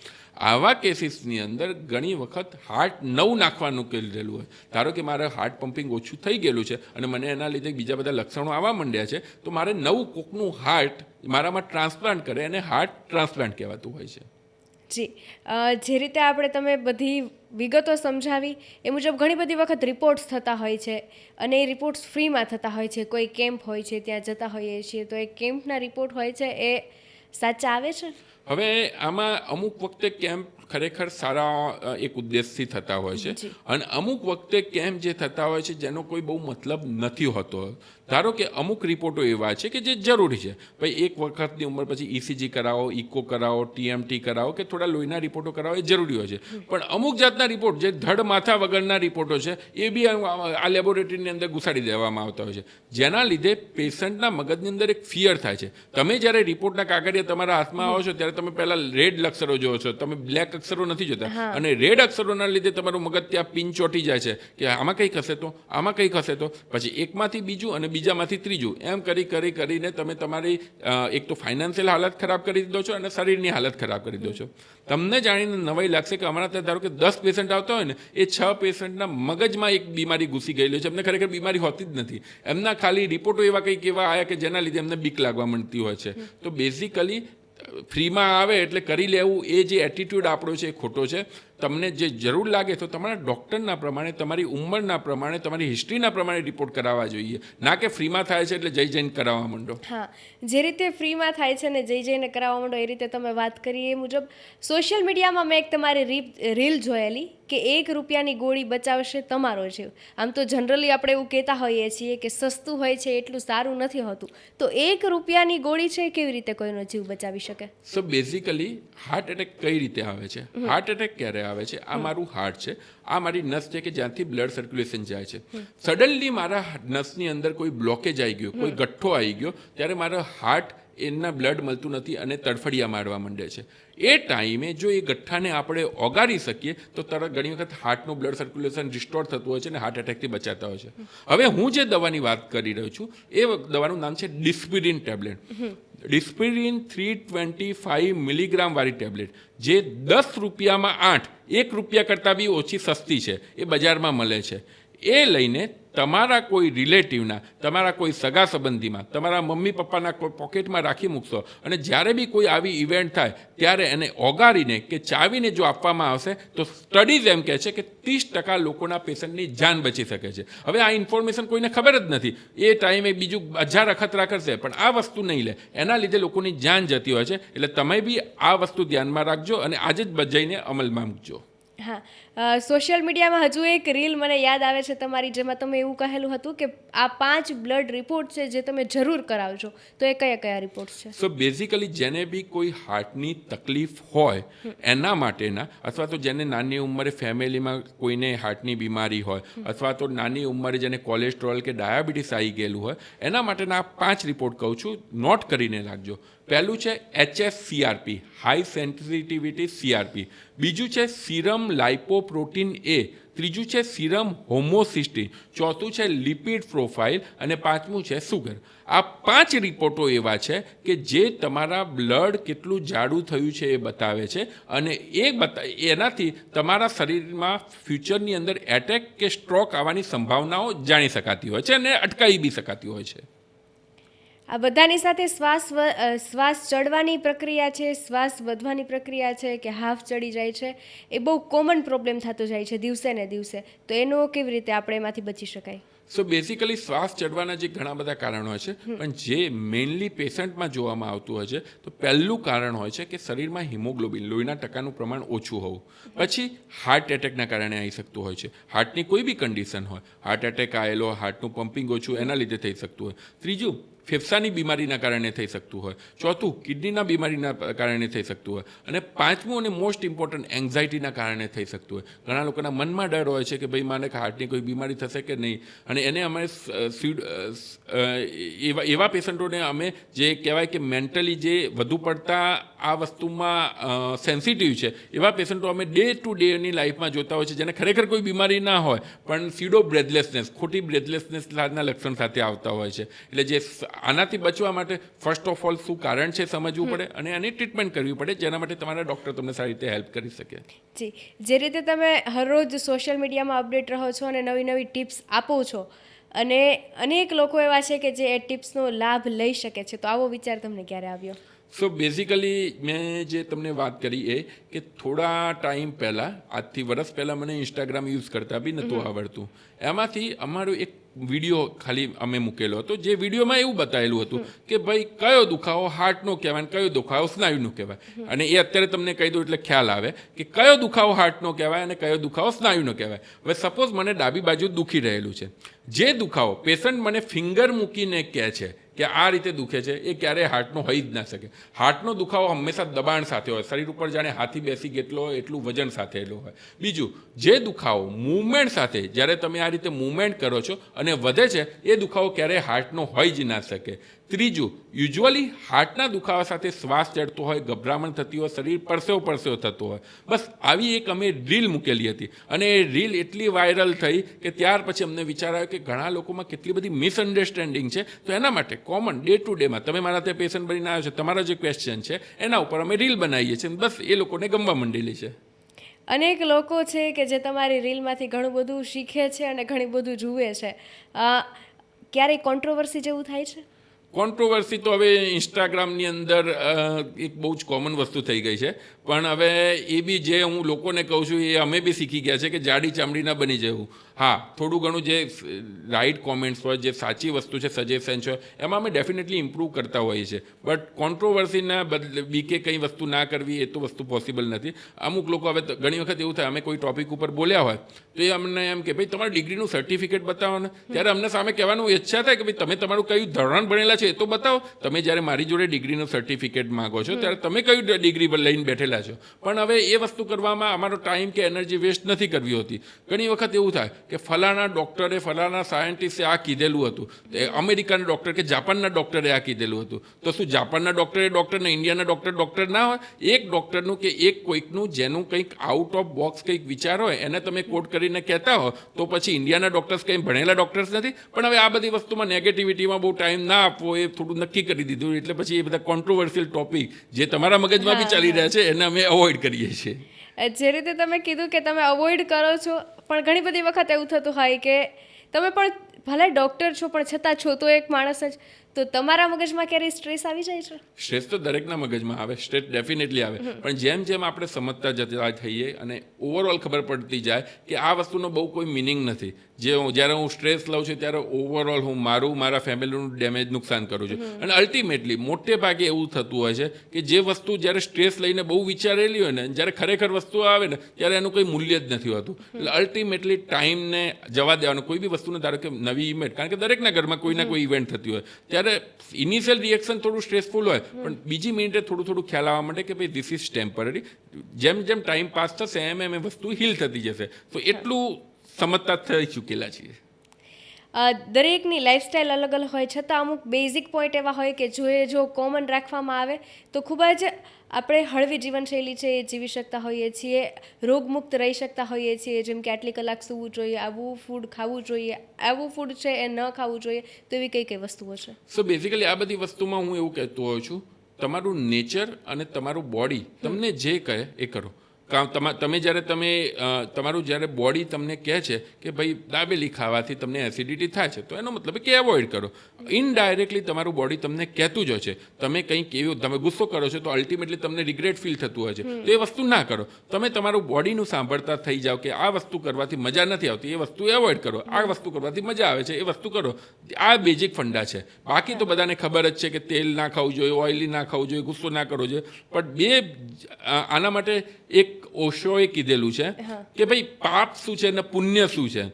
આવા કેસીસની અંદર ઘણી વખત હાર્ટ નવું નાખવાનું કરેલું હોય. ધારો કે મારે હાર્ટ પમ્પિંગ ઓછું થઈ ગયેલું છે અને મને એના લીધે બીજા બધા લક્ષણો આવવા માંડ્યા છે, તો મારે નવું કોકનું હાર્ટ મારામાં ટ્રાન્સપ્લાન્ટ કરે, અને હાર્ટ ટ્રાન્સપ્લાન્ટ કહેવાતું હોય છે. જી, જે રીતે આપણે તમે બધી વિગતો સમજાવી એ મુજબ ઘણી બધી વખત રિપોર્ટ્સ થતા હોય છે, અને એ રિપોર્ટ્સ ફ્રીમાં થતા હોય છે. કોઈ કેમ્પ હોય છે, ત્યાં જતા હોઈએ છીએ, તો એ કેમ્પના રિપોર્ટ હોય છે એ સાચા આવે છે? હવે આમાં અમુક વખતે કેમ્પ ખરેખર સારા એક ઉદ્દેશથી થતા હોય છે અને અમુક વખતે કેમ જે થતા હોય છે જેનો કોઈ બહુ મતલબ નથી હોતો. ધારો કે અમુક રિપોર્ટો એવા છે કે જે જરૂરી છે, ભાઈ એક વખતની ઉંમર પછી ECG કરાવો, ઇકો કરાવો, TMT કરાવો કે થોડા લોહીના રિપોર્ટો કરાવો એ જરૂરી હોય છે. પણ અમુક જાતના રિપોર્ટ જે ધડ માથા વગરના રિપોર્ટો છે એ બી આ લેબોરેટરીની અંદર ઘુસાડી દેવામાં આવતા હોય છે, જેના લીધે પેશન્ટના મગજની અંદર એક ફિયર થાય છે. તમે જ્યારે રિપોર્ટના કાગળિયા તમારા હાથમાં આવો છો ત્યારે તમે પહેલાં રેડ અક્ષરો જોવો છો, તમે બ્લેક અક્ષરો નથી જોતા, અને રેડ અક્ષરોના લીધે તમારું મગજ ત્યાં પિન ચોંટી જાય છે કે આમાં કંઈક હશે તો, આમાં કંઈક હશે તો, પછી એકમાંથી બીજું અને બીજામાંથી ત્રીજું, એમ કરીને તમે તમારી એક તો ફાઇનાન્શિયલ હાલત ખરાબ કરી દો છો અને શરીરની હાલત ખરાબ કરી દો છો. તમને જાણીને નવાઈ લાગશે કે અમારા ત્યાં ધારો કે 10 પેશન્ટ આવતા હોય ને, એ 6 પેશન્ટના મગજમાં એક બીમારી ઘૂસી ગયેલી છે. એમને ખરેખર બીમારી હોતી જ નથી, એમના ખાલી રિપોર્ટો એવા કંઈક એવા આવ્યા કે જેના લીધે એમને બીક લાગવા માંડતી હોય છે. તો બેઝિકલી ફ્રીમાં આવે એટલે કરી લેવું એ જે એટીટ્યૂડ આપણો છે એ ખોટો છે. તમને જે જરૂર લાગે તો તમારા ડૉક્ટરના પ્રમાણે, તમારી ઉંમરના પ્રમાણે, તમારી હિસ્ટ્રીના પ્રમાણે રિપોર્ટ કરાવવા જોઈએ, ના કે ફ્રીમાં થાય છે એટલે જઈને કરાવવા માંડો. હા, જે રીતે ફ્રીમાં થાય છે ને જઈને કરાવવા માંડો એ રીતે તમે વાત કરી એ મુજબ સોશિયલ મીડિયામાં મેં એક તમારી રીલ જોયેલી કે 1 રૂપિયાની ગોળી બચાવશે તમારો જીવ. આમ તો જનરલી આપણે એવું કહેતા હોઈએ છીએ કે સસ્તું હોય છે એટલું સારું નથી હોતું, તો 1 રૂપિયાની ગોળી છે કેવી રીતે કોઈનો જીવ બચાવી શકે? સો બેઝિકલી હાર્ટ એટેક કઈ રીતે આવે છે? હાર્ટ એટેક ક્યારે આવે છે? આ મારું હાર્ટ છે, આ મારી નસ છે કે જ્યાંથી બ્લડ સર્ક્યુલેશન જાય છે. સડનલી મારા નસની અંદર કોઈ બ્લોકેજ આવી ગયો, કોઈ ગઠ્ઠો આવી ગયો, ત્યારે મારા હાર્ટ એના બ્લડ મળતું નથી અને તડફડિયા મારવા માંડે છે. એ ટાઈમે જો એ ગઠ્ઠાને આપણે ઓગાળી શકીએ તો તરત ઘણી વખત હાર્ટનું બ્લડ સર્ક્યુલેશન રિસ્ટોર થતું હોય છે અને હાર્ટ એટેકથી બચાતા હોય છે. હવે હું જે દવાની વાત કરી રહ્યો છું એ દવાનું નામ છે ડિસ્પિરિન ટેબ્લેટ. ડિસ્પિરિન 325 મિલીગ્રામ વાળી ટેબ્લેટ, જે 10 રૂપિયામાં 8, 1 રૂપિયા કરતાં બી ઓછી સસ્તી છે, એ બજારમાં મળે છે. એ લઈને તમારા કોઈ રિલેટિવના, તમારા કોઈ સગા સંબંધીમાં, તમારા મમ્મી પપ્પાના કોઈ પોકેટમાં રાખી મૂકશો અને જ્યારે બી કોઈ આવી ઇવેન્ટ થાય ત્યારે એને ઓગાળીને કે ચાવીને જો આપવામાં આવશે તો સ્ટડીઝ એમ કહે છે કે 30% લોકોના પેશન્ટની જાન બચી શકે છે. હવે આ ઇન્ફોર્મેશન કોઈને ખબર જ નથી, એ ટાઈમે બીજું 1000 અખતરા કરશે પણ આ વસ્તુ નહીં લે, એના લીધે લોકોની જાન જતી હોય છે. એટલે તમે બી આ વસ્તુ ધ્યાનમાં રાખજો અને આજે જ જઈને અમલમાં મૂકજો. હા, સોશિયલ મીડિયામાં હજુ એક રીલ મને યાદ આવે છે તમારી, જેમાં તમે એવું કહેલું હતું કે આ 5 બ્લડ રિપોર્ટ છે જે તમે જરૂર કરાવજો, તો એ કયા કયા રિપોર્ટ છે? સો બેઝિકલી જેને બી કોઈ હાર્ટની તકલીફ હોય એના માટેના, અથવા તો જેને નાની ઉંમરે ફેમિલીમાં કોઈને હાર્ટની બીમારી હોય, અથવા તો નાની ઉંમરે જેને કોલેસ્ટ્રોલ કે ડાયાબિટીસ આવી ગયેલું હોય, એના માટેના 5 રિપોર્ટ કહું છું, નોટ કરીને રાખજો. પહેલું છે HSCRP, હાઈ સેન્સિટિવિટી CRP. બીજું છે સીરમ લાઇપોપ્રોટીન A. ત્રીજું છે સીરમ હોમોસિસ્ટીન. ચોથું છે લિપિડ પ્રોફાઇલ અને 5મું છે સુગર. આ 5 રિપોર્ટો એવા છે કે જે તમારા બ્લડ કેટલું જાડું થયું છે એ બતાવે છે અને એનાથી તમારા શરીરમાં ફ્યુચરની અંદર એટેક કે સ્ટ્રોક આવવાની સંભાવનાઓ જાણી શકાતી હોય છે અને અટકાવી બી શકાતી હોય છે. આ બધાની સાથે શ્વાસ ચડવાની પ્રક્રિયા છે, શ્વાસ વધવાની પ્રક્રિયા છે કે હાફ ચડી જાય છે, એ બહુ કોમન પ્રોબ્લેમ થતો જાય છે દિવસે ને દિવસે, તો એનો કેવી રીતે આપણે એમાંથી બચી શકાય? સો બેઝિકલી શ્વાસ ચડવાના જે ઘણા બધા કારણો હોય છે, પણ જે મેઇનલી પેશન્ટમાં જોવામાં આવતું હોય છે તો પહેલું કારણ હોય છે કે શરીરમાં હિમોગ્લોબિન, લોહીના ટકાનું પ્રમાણ ઓછું હોવું. પછી હાર્ટ એટેકના કારણે આવી શકતું હોય છે. હાર્ટની કોઈ બી કન્ડિશન હોય, હાર્ટ એટેક આવેલો, હાર્ટનું પમ્પિંગ ઓછું, એના લીધે થઈ શકતું હોય. ત્રીજું, ફેફસાની બીમારીના કારણે થઈ શકતું હોય. ચોથું, કિડનીના બીમારીના કારણે થઈ શકતું હોય. અને 5મું અને મોસ્ટ ઇમ્પોર્ટન્ટ, એન્ઝાયટીના કારણે થઈ શકતું હોય. ઘણા લોકોના મનમાં ડર હોય છે કે ભાઈ માને હાર્ટની કોઈ બીમારી થશે કે નહીં, અને એને અમે એવા પેશન્ટોને અમે જે કહેવાય કે મેન્ટલી જે વધુ પડતા આ વસ્તુમાં સેન્સિટિવ છે એવા પેશન્ટો અમે ડે ટુ ડેની લાઈફમાં જોતા હોય છે, જેને ખરેખર કોઈ બીમારી ના હોય પણ સ્યુડો બ્રેથલેસનેસ, ખોટી બ્રેથલેસનેસના લક્ષણ સાથે આવતા હોય છે. એટલે જે આનાથી બચવા માટે ફર્સ્ટ ઓફ ઓલ શું કારણ છે સમજવું પડે અને એની ટ્રીટમેન્ટ કરવી પડે, જેના માટે તમારા ડૉક્ટર તમને સારી રીતે હેલ્પ કરી શકે. જી, જે રીતે તમે હરરોજ સોશિયલ મીડિયામાં અપડેટ રહો છો અને નવી નવી ટિપ્સ આપો છો, અને અનેક લોકો એવા છે કે જે એ ટિપ્સનો લાભ લઈ શકે છે, તો આવો વિચાર તમને ક્યારે આવ્યો? સો બેઝિકલી મેં જે તમને વાત કરી એ કે થોડા ટાઈમ પહેલાં, આજથી વર્ષ પહેલાં મને ઇન્સ્ટાગ્રામ યુઝ કરતા બી નહોતું આવડતું. એમાંથી અમારું એક વિડીયો ખાલી અમે મૂકેલો હતો, જે વિડીયોમાં એવું બતાવેલું હતું કે ભાઈ કયો દુખાવો હાર્ટનો કહેવાય અને કયો દુખાવો સ્નાયુનો કહેવાય, અને એ અત્યારે તમને કહી દઉં એટલે ખ્યાલ આવે કે કયો દુખાવો હાર્ટનો કહેવાય અને કયો દુખાવો સ્નાયુનો કહેવાય. હવે સપોઝ મને ડાબી બાજુ દુખી રહેલું છે, જે દુખાવો પેશન્ટ મને ફિંગર મૂકીને કહે છે કે આ રીતે દુખે છે, એ ક્યારેય હાર્ટનો હોઈ જ ના શકે. હાર્ટનો દુખાવો હંમેશા દબાણ સાથે હોય, શરીર ઉપર જાણે હાથી બેસી ગયેલો હોય એટલું વજન સાથે એલો હોય. બીજું, જે દુખાવો મૂવમેન્ટ સાથે, જ્યારે તમે આ રીતે મૂવમેન્ટ કરો છો અને વધે છે, એ દુખાવો ક્યારેય હાર્ટનો હોઈ જ ના શકે. ત્રીજું, યુઝ્યુઅલી હાર્ટના દુખાવા સાથે શ્વાસ ચડતો હોય, ગભરામણ થતી હોય, શરીર પરસેવો થતો હોય. બસ આવી એક અમે રીલ મૂકેલી હતી અને એ રીલ એટલી વાયરલ થઈ કે ત્યાર પછી અમને વિચાર આવ્યો કે ઘણા લોકોમાં કેટલી બધી મિસઅન્ડરસ્ટેન્ડિંગ છે, તો એના માટે કોમન ડે ટુ ડેમાં તમે મારા ત્યાં પેશન્ટ બનીને આવ્યો છે, તમારા જે ક્વેશ્ચન છે એના ઉપર અમે રીલ બનાવીએ છીએ, બસ એ લોકોને ગમવા માંડેલી છે. અનેક લોકો છે કે જે તમારી રીલમાંથી ઘણું બધું શીખે છે અને ઘણું બધું જુએ છે. ક્યારેય કોન્ટ્રોવર્સી જેવું થાય છે? કોન્ટ્રોવર્સી તો હવે ઇન્સ્ટાગ્રામની અંદર એક બહુ જ કોમન વસ્તુ થઈ ગઈ છે, પણ હવે એ બી જે હું લોકોને કહું છું એ અમે બી શીખી ગયા છે કે જાડી ચામડી ના બની જવું. હા, થોડું ઘણું જે રાઇટ કોમેન્ટ્સ હોય, જે સાચી વસ્તુ છે, સજેશન છે, એમાં અમે ડેફિનેટલી ઇમ્પ્રૂવ કરતા હોઈએ છીએ. બટ કોન્ટ્રોવર્સીના બદલે બીકે કંઈ વસ્તુ ના કરવી એ તો વસ્તુ પોસિબલ નથી. અમુક લોકો હવે ઘણી વખત એવું થાય, અમે કોઈ ટોપિક ઉપર બોલ્યા હોય તો એ અમને એમ કે ભાઈ તમારી ડિગ્રીનું સર્ટિફિકેટ બતાવો ને, ત્યારે અમને સામે કહેવાનું ઈચ્છા થાય કે ભાઈ તમે તમારું કયું ધોરણ ભણેલા છે એ તો બતાવો. તમે જ્યારે મારી જોડે ડિગ્રીનું સર્ટિફિકેટ માગો છો ત્યારે તમે કયું ડિગ્રી લઈને બેઠેલા છો. પણ હવે એ વસ્તુ કરવામાં અમારો ટાઈમ કે એનર્જી વેસ્ટ નથી કરવી હોતી. ઘણી વખત એવું થાય કે ફલાણા ડૉક્ટરે, ફલાણા સાયન્ટિસ્ટે આ કીધેલું હતું, અમેરિકાના ડૉક્ટર કે જાપાનના ડૉક્ટરે આ કીધેલું હતું, તો શું જાપાનના ડૉક્ટરે ડૉક્ટરને, ઇન્ડિયાના ડૉક્ટર ના હોય? એક ડૉક્ટરનું કે એક કોઈકનું જેનું કંઈક આઉટ ઓફ બોક્સ કંઈક વિચાર હોય એને તમે કોટ કરીને કહેતા હો, તો પછી ઇન્ડિયાના ડૉક્ટર્સ કંઈ ભણેલા ડૉક્ટર્સ નથી? પણ હવે આ બધી વસ્તુમાં નેગેટિવિટીમાં બહુ ટાઈમ ના આપવો એ થોડું નક્કી કરી દીધું, એટલે પછી એ બધા કોન્ટ્રોવર્શિયલ ટોપિક જે તમારા મગજમાં બી ચાલી રહ્યા છે એને અમે અવોઇડ કરીએ છીએ. જે રીતે તમે કીધું કે તમે અવોઇડ કરો છો, પણ ઘણી બધી વખત એવું થતું હોય કે તમે પણ ભલે ડૉક્ટર છો પણ છતાં છો તો એક માણસ જ, તો તમારા મગજમાં ક્યારેય સ્ટ્રેસ આવી જાય છે? સ્ટ્રેસ તો દરેકના મગજમાં આવે, સ્ટ્રેસ ડેફિનેટલી આવે, પણ જેમ જેમ આપણે સમજતા જતા થઈએ અને ઓવરઓલ ખબર પડતી જાય કે આ વસ્તુનો બહુ કોઈ મિનિંગ નથી. જ્યારે હું સ્ટ્રેસ લઉં છું ત્યારે ઓવરઓલ હું મારા ફેમિલીનું ડેમેજ નુકસાન કરું છું, અને અલ્ટિમેટલી મોટે ભાગે એવું થતું હોય છે કે જે વસ્તુ જ્યારે સ્ટ્રેસ લઈને બહુ વિચારેલી હોય ને, જ્યારે ખરેખર વસ્તુ આવે ને ત્યારે એનું કંઈ મૂલ્ય જ નથી હોતું. એટલે અલ્ટિમેટલી ટાઈમને જવા દેવાનું. કોઈ બી વસ્તુને ધારો કે નવી ઇવેન્ટ, કારણ કે દરેકના ઘરમાં કોઈ ના કોઈ ઇવેન્ટ થતી હોય, ત્યારે ઇનિશિયલ રિએક્શન થોડું સ્ટ્રેસફુલ હોય, પણ બીજી મિનિટે થોડું ખ્યાલ આવવા માંડે કે ભાઈ ધીસ ઇઝ ટેમ્પરરી. જેમ જેમ ટાઈમ પાસ થશે એમ એમ એ વસ્તુ હીલ થતી જશે. તો એટલું સમજતા થઈ ચૂકેલા છીએ. દરેકની લાઈફસ્ટાઈલ અલગ અલગ હોય, છતાં અમુક બેઝિક પોઈન્ટ એવા હોય કે જો કોમન રાખવામાં આવે તો ખૂબ જ આપણે હળવી જીવનશૈલી છે એ જીવી શકતા હોઈએ છીએ, રોગમુક્ત રહી શકતા હોઈએ છીએ. જેમ કે આટલી કલાક સૂવું જોઈએ, આવું ફૂડ ખાવું જોઈએ, આવું ફૂડ છે એ ન ખાવું જોઈએ, તો એવી કઈ કઈ વસ્તુઓ છે? સો બેઝિકલી આ બધી વસ્તુમાં હું એવું કહેતો હોઉં છું, તમારું નેચર અને તમારું બોડી તમને જે કહે એ કરો. તમે જ્યારે તમારું જ્યારે બોડી તમને કહે છે કે ભાઈ દાબેલી ખાવાથી તમને એસિડિટી થાય છે, તો એનો મતલબ કે એવોઇડ કરો. ઇનડાયરેક્ટલી તમારું બોડી તમને કહેતું જ છે. તમે કંઈક એવું, તમે ગુસ્સો કરો છો તો અલ્ટિમેટલી તમને રિગ્રેટ ફીલ થતું હોય છે, તો એ વસ્તુ ના કરો. તમે તમારું બોડીનું સાંભળતા થઈ જાઓ કે આ વસ્તુ કરવાથી મજા નથી આવતી, એ વસ્તુ એવોઇડ કરો. આ વસ્તુ કરવાથી મજા આવે છે, એ વસ્તુ કરો. આ બેઝિક ફંડા છે. બાકી તો બધાને ખબર જ છે કે તેલ ના ખાવું જોઈએ, ઓઇલી ના ખાવું જોઈએ, ગુસ્સો ના કરવો જોઈએ. પણ આના માટે એક ઓશોએ કીધેલું છે કે ભાઈ પાપ શું છે અને પુણ્ય શું છે.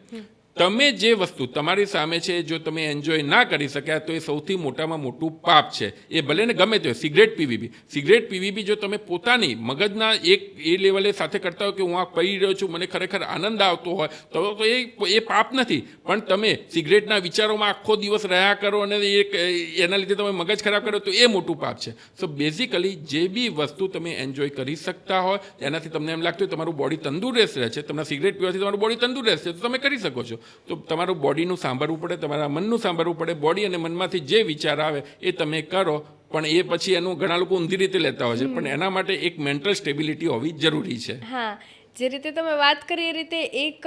તમે જે વસ્તુ તમારી સામે છે જો તમે એન્જોય ના કરી શક્યા તો એ સૌથી મોટામાં મોટું પાપ છે. એ ભલે ને ગમે તે સિગરેટ પીવી બી જો તમે પોતાની મગજના એ લેવલે સાથે કરતા હો કે હું આ પી રહ્યો છું, મને ખરેખર આનંદ આવતો હોય તો એ પાપ નથી. પણ તમે સિગરેટના વિચારોમાં આખો દિવસ રહ્યા કરો અને એના લીધે તમે મગજ ખરાબ કરો તો એ મોટું પાપ છે. સો બેઝિકલી જે બી વસ્તુ તમે એન્જોય કરી શકતા હોય એનાથી તમને એમ લાગતું હોય તમારું બોડી તંદુરસ્ત રહે છે, તમને સિગરેટ પીવાથી તમારું બોડી તંદુરસ્ત છે, તો તમે કરી શકો છો. તો તમારું બોડીનું સાંભળવું પડે, તમારા મનનું સાંભળવું પડે. બોડી અને મનમાંથી જે વિચાર આવે એ તમે કરો, પણ એ પછી એનું ઘણા લોકો ઊંધી રીતે લેતા હોય છે, પણ એના માટે એક મેન્ટલ સ્ટેબિલિટી હોવી જરૂરી છે. હા, જે રીતે તમે વાત કરી એ રીતે એક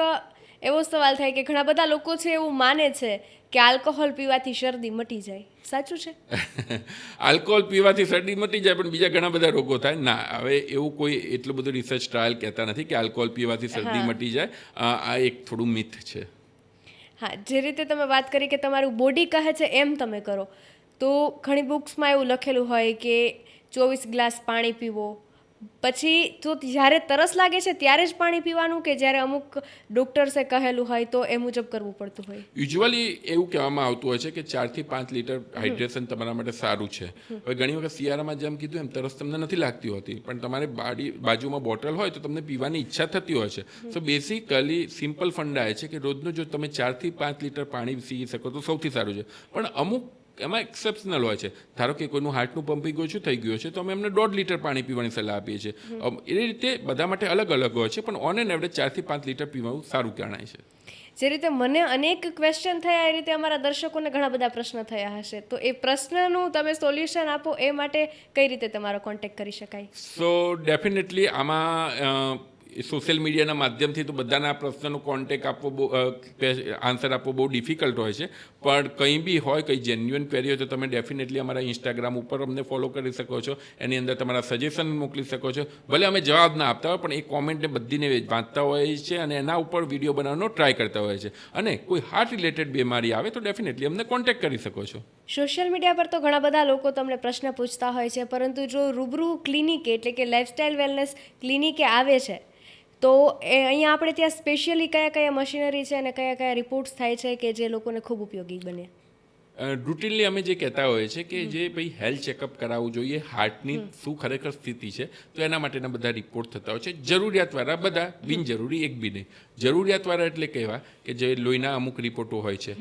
એવો સવાલ થાય કે ઘણા બધા લોકો છે એવું માને છે કે આલ્કોહોલ પીવાથી શરદી મટી જાય, સાચું છે? આલ્કોહોલ પીવાથી શરદી મટી જાય પણ બીજા ઘણા બધા રોગો થાય ના. હવે એવું કોઈ એટલું બધું રિસર્ચ ટ્રાયલ કહેતા નથી કે આલ્કોહોલ પીવાથી શરદી મટી જાય. આ એક થોડું મિથ છે. હા, જે રીતે તમે વાત કરી કે તમારું બોડી કહે છે એમ તમે કરો, તો ઘણી બુક્સમાં એવું લખેલું હોય કે 24 ગ્લાસ પાણી પીવો, પછી તો જ્યારે તરસ લાગે છે ત્યારે જ પાણી પીવાનું, કે જ્યારે અમુક ડૉક્ટર્સે કહેલું હોય તો એ મુજબ કરવું પડતું હોય? યુઝ્યુઅલી એવું કહેવામાં આવતું હોય છે કે 4 થી 5 લીટર હાઇડ્રેશન તમારા માટે સારું છે. હવે ઘણી વખત શિયાળામાં જેમ કીધું એમ તરસ તમને નથી લાગતી હોતી, પણ તમારે બાજુમાં બોટલ હોય તો તમને પીવાની ઈચ્છા થતી હોય છે. સો બેસિકલી સિમ્પલ ફંડા એ છે કે રોજનું જો તમે 4 થી 5 લીટર પાણી પી શકો તો સૌથી સારું છે. પણ અમુક એમાં એક્સેપ્શનલ હોય છે. ધારો કે કોઈનું હાર્ટનું પમ્પિંગ ઓછું થઈ ગયું છે તો અમે એમને 1.5 લીટર પાણી પીવાની સલાહ આપીએ છીએ. એ રીતે બધા માટે અલગ અલગ હોય છે, પણ ઓન એન એવરેજ 4 થી 5 લીટર પીવાનું સારું ગણાય છે. જે રીતે મને અનેક ક્વેશ્ચન થયા એ રીતે અમારા દર્શકોને ઘણા બધા પ્રશ્ન થયા હશે, તો એ પ્રશ્નનું તમે સોલ્યુશન આપો એ માટે કઈ રીતે તમારો કોન્ટેક્ટ કરી શકાય? સો ડેફિનેટલી આમાં સોશિયલ મીડિયાના માધ્યમથી તો બધાના પ્રશ્નનો કોન્ટેક્ટ આપવો આન્સર આપવો બહુ ડિફિકલ્ટ હોય છે, પણ કંઈ બી હોય, કંઈ જેન્યુઅન ક્વેરી હોય તો તમે ડેફિનેટલી અમારા ઇન્સ્ટાગ્રામ ઉપર અમને ફોલો કરી શકો છો. એની અંદર તમારા સજેશન મોકલી શકો છો. ભલે અમે જવાબ ના આપતા હોય પણ એ કોમેન્ટને બધીને વાંચતા હોય છે અને એના ઉપર વિડીયો બનાવવાનો ટ્રાય કરતા હોય છે. અને કોઈ હાર્ટ રિલેટેડ બીમારી આવે તો ડેફિનેટલી અમને કોન્ટેક્ટ કરી શકો છો. સોશિયલ મીડિયા પર તો ઘણા બધા લોકો તમને પ્રશ્ન પૂછતા હોય છે, પરંતુ જો રૂબરૂ ક્લિનિકે એટલે કે લાઇફસ્ટાઇલ વેલનેસ ક્લિનિકે આવે છે તો એ અહીંયા આપણે ત્યાં સ્પેશિયલી કયા કયા મશીનરી છે અને કયા કયા રિપોર્ટ્સ થાય છે કે જે લોકોને ખૂબ ઉપયોગી બને? રૂટીનલી અમે જે કહેતા હોઈએ છીએ કે જે ભાઈ હેલ્થ ચેકઅપ કરાવવું જોઈએ, હાર્ટની શું ખરેખર સ્થિતિ છે, તો એના માટેના બધા રિપોર્ટ થતા હોય છે. જરૂરિયાતવાળા બધા, બિનજરૂરી એક બી નહીં. જરૂરિયાતવાળા એટલે કહેવા કે જે લોહીના અમુક રિપોર્ટો હોય છે,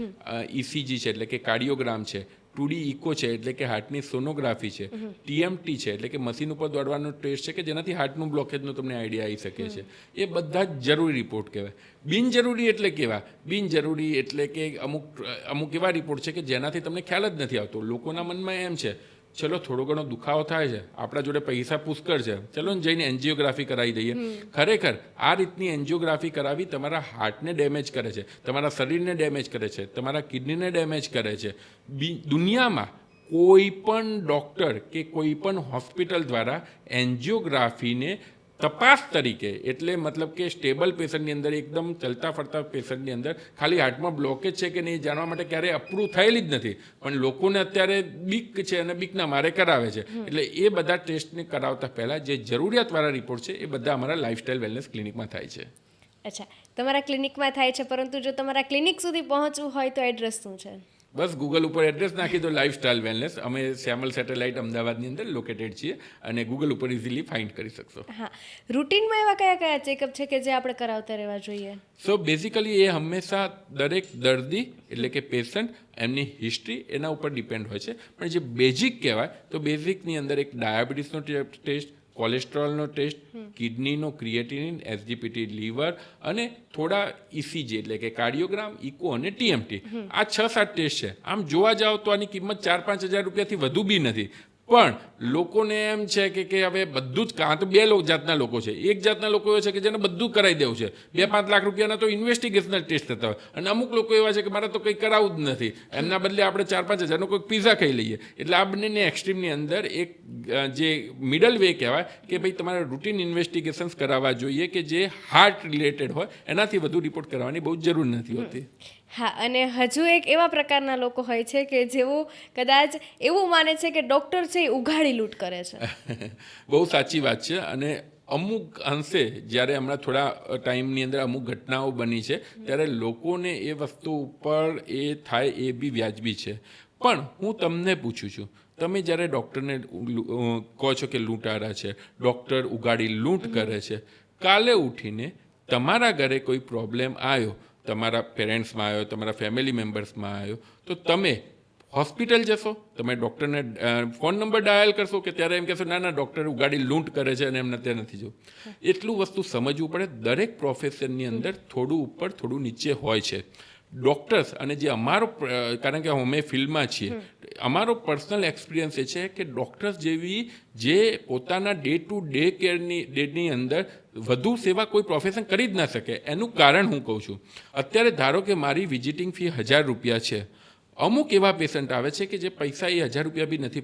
ઇસીજી છે એટલે કે કાર્ડિયોગ્રામ છે, 2D ઇકો છે એટલે કે હાર્ટની સોનોગ્રાફી છે, ટીએમટી છે એટલે કે મશીન ઉપર દોડવાનો ટેસ્ટ છે કે જેનાથી હાર્ટનું બ્લોકેજનો તમને આઈડિયા આવી શકે છે. એ બધા જ જરૂરી રિપોર્ટ કહેવાય. બિનજરૂરી એટલે કેવા? બિનજરૂરી એટલે કે અમુક એવા રિપોર્ટ છે કે જેનાથી તમને ખ્યાલ જ નથી આવતો. લોકોના મનમાં એમ છે ચલો થોડો ઘણો દુખાવો થાય છે, આપણા જોડે પૈસા પુષ્કળ છે, ચલો ને જઈને એન્જિયોગ્રાફી કરાવી દઈએ. ખરેખર આ રીતની એન્જિયોગ્રાફી કરાવી તમારા હાર્ટને ડેમેજ કરે છે, તમારા શરીરને ડેમેજ કરે છે, તમારા કિડનીને ડેમેજ કરે છે. દુનિયામાં કોઈ પણ ડૉક્ટર કે કોઈ પણ હોસ્પિટલ દ્વારા એન્જિયોગ્રાફીને તપાસ તરીકે, એટલે મતલબ કે સ્ટેબલ પેશન્ટની અંદર, એકદમ ચલતા ફરતા પેશન્ટની અંદર ખાલી હાર્ટમાં બ્લોકેજ છે કે નહીં જાણવા માટે ક્યારેય અપ્રૂવ થયેલી જ નથી. પણ લોકોને અત્યારે બીક છે અને બીકના મારે કરાવે છે. એટલે એ બધા ટેસ્ટને કરાવતા પહેલાં જે જરૂરિયાતવાળા રિપોર્ટ છે એ બધા અમારા લાઇફસ્ટાઇલ વેલનેસ ક્લિનિકમાં થાય છે. અચ્છા, તમારા ક્લિનિકમાં થાય છે, પરંતુ જો તમારા ક્લિનિક સુધી પહોંચવું હોય તો એડ્રેસ શું છે? બસ ગૂગલ ઉપર એડ્રેસ નાખી દો, લાઇફસ્ટાઇલ વેલનેસ. અમે શ્યામલ સેટેલાઇટ અમદાવાદની અંદર લોકેટેડ છીએ અને ગૂગલ ઉપર ઇઝીલી ફાઇન્ડ કરી શકશો. હા, રૂટીનમાં એવા કયા કયા ચેકઅપ છે કે જે આપણે કરાવતા રહેવા જોઈએ? સો બેઝિકલી એ હંમેશા દરેક દર્દી એટલે કે પેશન્ટ, એમની હિસ્ટ્રી એના ઉપર ડિપેન્ડ હોય છે. પણ જે બેઝિક કહેવાય તો બેઝિકની અંદર એક ડાયાબિટીસનો ટેસ્ટ, કોલેસ્ટ્રોલનો ટેસ્ટ, કિડનીનો ક્રિએટિનિન, એસજીપીટી લીવર અને થોડા ઇસીજી એટલે કે કાર્ડિયોગ્રામ, ઇકો અને ટીએમટી. આ 6-7 ટેસ્ટ છે. આમ જોવા જાઓ તો આની કિંમત 4-5 હજાર રૂપિયાથી વધુ બી નથી. પણ લોકોને એમ છે કે હવે બધું જ, કાં તો બે જાતના લોકો છે. એક જાતના લોકો એવા છે કે જેને બધું કરાવી દેવું છે, 2-5 લાખ રૂપિયાના તો ઇન્વેસ્ટિગેશનલ ટેસ્ટ થતા હોય, અને અમુક લોકો એવા છે કે મારે તો કંઈ કરાવવું જ નથી, એમના બદલે આપણે 4-5 હજારનો કોઈક પીઝા ખાઈ લઈએ. એટલે આ બંનેને એક્સ્ટ્રીમની અંદર એક જે મિડલ વે કહેવાય કે ભાઈ તમારે રૂટીન ઇન્વેસ્ટિગેશન્સ કરાવવા જોઈએ કે જે હાર્ટ રિલેટેડ હોય. એનાથી વધુ રિપોર્ટ કરવાની બહુ જરૂર નથી હોતી. હા, અને હજુ એક એવા પ્રકારના લોકો હોય છે કે જેઓ કદાચ એવું માને છે કે ડૉક્ટર છે એ ઉઘાડી લૂંટ કરે છે. બહુ સાચી વાત છે. અને અમુક અંશે જ્યારે હમણાં થોડા ટાઈમની અંદર અમુક ઘટનાઓ બની છે ત્યારે લોકોને એ વસ્તુ ઉપર એ થાય એ બી વ્યાજબી છે. પણ હું તમને પૂછું છું, તમે જ્યારે ડૉક્ટરને કહો છો કે લૂંટારા છે, ડૉક્ટર ઉઘાડી લૂંટ કરે છે, કાલે ઉઠીને તમારા ઘરે કોઈ પ્રોબ્લેમ આવ્યો, તમારા પેરેન્ટ્સમાં આવ્યો, તમારા ફેમિલી મેમ્બર્સમાં આવ્યો, તો તમે હોસ્પિટલ જશો, તમે ડૉક્ટરને ફોન નંબર ડાયલ કરશો કે ત્યારે એમ કહેશો ના ના ડૉક્ટર ઉગાડી લૂંટ કરે છે અને એમને ત્યાં નથી જવું? એટલું વસ્તુ સમજવું પડે. દરેક પ્રોફેશનની અંદર થોડું ઉપર થોડું નીચે હોય છે. ડૉક્ટર્સ અને જે અમારો, કારણ કે અમે ફિલ્ડમાં છીએ, અમારો પર્સનલ એક્સપિરિયન્સ એ છે કે ડૉક્ટર્સ જેવી જે પોતાના ડે ટુ ડે કેરની અંદર વધુ સેવા કોઈ પ્રોફેશન કરી જ ના શકે. એનું કારણ હું કહું છું. અત્યારે ધારો કે મારી વિઝિટિંગ ફી 1000 રૂપિયા છે, અમુક એવા પેશન્ટ આવે છે કે જે પૈસા એ 1000 રૂપિયા બી નથી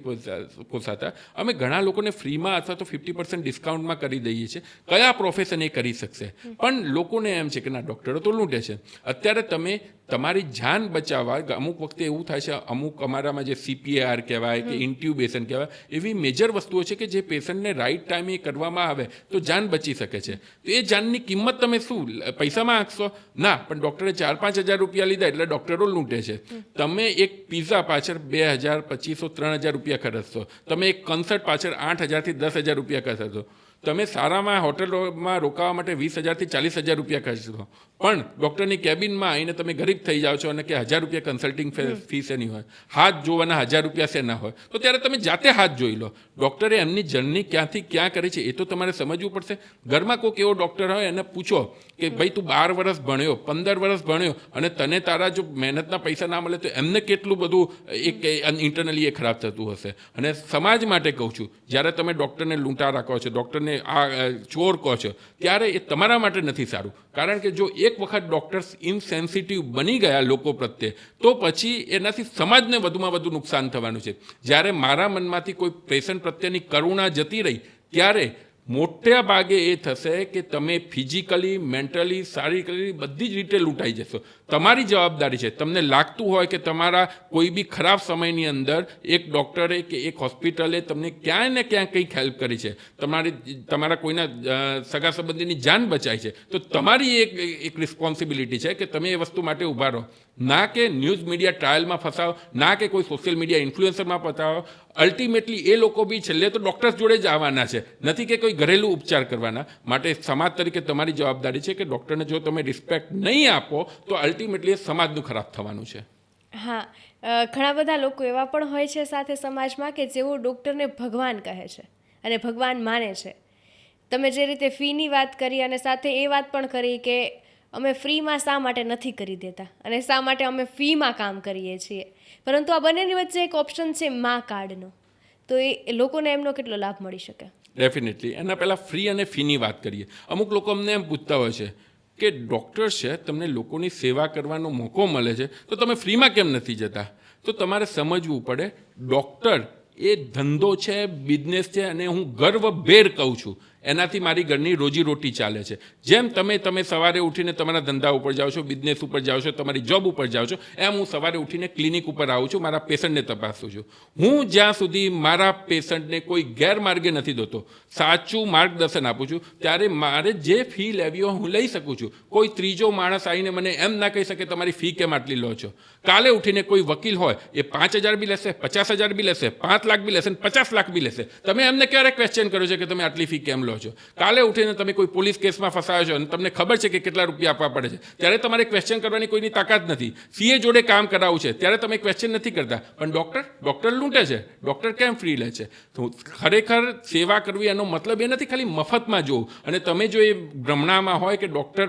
પોસાતા. અમે ઘણા લોકોને ફ્રીમાં અથવા તો 50% ડિસ્કાઉન્ટમાં કરી દઈએ છીએ. કયા પ્રોફેશન એ કરી શકશે? પણ લોકોને એમ છે કે ના, ડૉક્ટરો તો લૂંટે છે. અત્યારે તમે તમારી જાન બચાવવા, અમુક વખતે એવું થાય છે, અમુક અમારામાં જે CPR કહેવાય કે ઇન્ટ્યુબેશન કહેવાય, એવી મેજર વસ્તુઓ છે કે જે પેશન્ટને રાઈટ ટાઈમે કરવામાં આવે તો જાન બચી શકે છે. તો એ જાનની કિંમત તમે શું પૈસામાં આંકશો? ના, પણ ડૉક્ટરે 4-5 હજાર રૂપિયા લીધા એટલે ડૉક્ટરો લૂંટે છે. તમે એક પિઝા પાછળ 2000, 2500, 3000 રૂપિયા ખર્ચશો. તમે એક કન્સર્ટ પાછળ 8000 થી 10,000 રૂપિયા ખર્ચશો. તમે સારામાં હોટલોમાં રોકાવા માટે 20,000 થી 40,000 રૂપિયા ખર્ચશો. પણ ડૉક્ટરની કેબિનમાં આવીને તમે ગરીબ થઈ જાઓ છો અને કે 1000 રૂપિયા કન્સલ્ટિંગ ફીસ એની હોય, હાથ જોવાના 1000 રૂપિયા શેના હોય? તો ત્યારે તમે જાતે હાથ જોઈ લો. ડૉક્ટરે એમની જર્ની ક્યાંથી ક્યાં કરી છે એ તો તમારે સમજવું પડશે. ઘરમાં કોઈક એવો ડૉક્ટર હોય એને પૂછો કે ભાઈ તું 12 વર્ષ ભણ્યો, 15 વર્ષ ભણ્યો અને તને તારા જો મહેનતના પૈસા ના મળે તો એમને કેટલું બધું એક ઇન્ટરનલી એ ખરાબ થતું હશે. અને સમાજ માટે કહું છું, જ્યારે તમે ડૉક્ટરને લૂંટા રાખો છો, ડૉક્ટરને આ ચોર કહો છો, ત્યારે એ તમારા માટે નથી સારું. કારણ કે જો એક વખત ડૉક્ટર્સ ઇનસેન્સિટિવ બની ગયા લોકો પ્રત્યે, તો પછી એનાથી સમાજને વધુમાં વધુ નુકસાન થવાનું છે. જ્યારે મારા મનમાંથી કોઈ પેશન્ટ પ્રત્યેની કરુણા જતી રહી, ત્યારે મોટા ભાગે એ થશે કે તમે ફિઝિકલી, મેન્ટલી, શારીરિકલી બધી જ રીતે લૂંટાઈ જશો. તમારી જવાબદારી છે. તમને લાગતું હોય કે તમારા કોઈ બી ખરાબ સમયની અંદર એક ડૉક્ટરે કે એક હોસ્પિટલે તમને ક્યાંય ને ક્યાંય કંઈક હેલ્પ કરી છે, તમારા કોઈના સગા સંબંધીની જાન બચાવી છે, તો તમારી એક રિસ્પોન્સિબિલિટી છે કે તમે એ વસ્તુ માટે ઊભા રહો. ના કે ન્યૂઝ મીડિયા ટ્રાયલમાં ફસાવો, ના કે કોઈ સોશિયલ મીડિયા ઇન્ફ્લુએન્સરમાં ફસાવો. અલ્ટિમેટલી એ લોકો બી છેલ્લે તો ડૉક્ટર્સ જોડે જ આવવાના છે, નથી કે કોઈ ઘરેલું ઉપચાર કરવાના. માટે સમાજ તરીકે તમારી જવાબદારી છે કે ડૉક્ટરને જો તમે રિસ્પેક્ટ નહીં આપો તો અલ્ટિમેટલી એ સમાજનું ખરાબ થવાનું છે. હા, ઘણા બધા લોકો એવા પણ હોય છે સાથે સમાજમાં કે જેઓ ડૉક્ટરને ભગવાન કહે છે અને ભગવાન માને છે. તમે જે રીતે ફીની વાત કરી અને સાથે એ વાત પણ કરી કે અમે ફ્રીમાં શા માટે નથી કરી દેતા અને શા માટે અમે ફીમાં કામ કરીએ છીએ, પરંતુ આ બંનેની વચ્ચે એક ઓપ્શન છે મા કાર્ડનો. તો એ લોકોને એમનો કેટલો લાભ મળી શકે? ડેફિનેટલી. એના પહેલાં ફ્રી અને ફીની વાત કરીએ. અમુક લોકો અમને એમ પૂછતા હોય છે કે ડૉક્ટર છે, તમને લોકોની સેવા કરવાનો મોકો મળે છે, તો તમે ફ્રીમાં કેમ નથી જતા? તો તમારે સમજવું પડે, ડૉક્ટર એ ધંધો છે, બિઝનેસ છે, અને હું ગર્વભેર કહું છું એનાથી મારી ઘરની રોજીરોટી ચાલે છે. જેમ તમે સવારે ઉઠીને તમારા ધંધા ઉપર જાઓ છો, બિઝનેસ ઉપર જાઓ છો, તમારી જોબ ઉપર જાઓ છો, એમ હું સવારે ઉઠીને ક્લિનિક ઉપર આવું છું, મારા પેશન્ટને તપાસું છું. હું જ્યાં સુધી મારા પેશન્ટને કોઈ ગેરમાર્ગે નથી દોતો, સાચું માર્ગદર્શન આપું છું, ત્યારે મારે જે ફી લેવી હોય હું લઈ શકું છું. કોઈ ત્રીજો માણસ આવીને મને એમ ના કહી શકે તમારી ફી કેમ આટલી લો છો. કાલે ઉઠીને કોઈ વકીલ હોય, એ 5,000 બી લેશે, 50,000 બી લેશે, 5 લાખ બી લેશે, 50 લાખ બી લેશે. તમે એમને ક્યારે ક્વેશ્ચન કર્યો છે કે તમે આટલી ફી કેમ લો છો? કાલે ઉઠીને તમે કોઈ પોલીસ કેસમાં ફસાયો છો અને તમને ખબર છે કે કેટલા રૂપિયા આપવા પડે છે, ત્યારે તમારે ક્વેશ્ચન કરવાની કોઈની તાકાત નથી. સીએ જોડે કામ કરાવવું છે ત્યારે તમે ક્વેશ્ચન નથી કરતા. પણ ડૉક્ટર લૂંટે છે, ડૉક્ટર કેમ ફ્રી લે છે? તો ખરેખર સેવા કરવી એનો મતલબ એ નથી ખાલી મફતમાં જોવું. અને તમે જો એ ભ્રમણામાં હોય કે ડૉક્ટર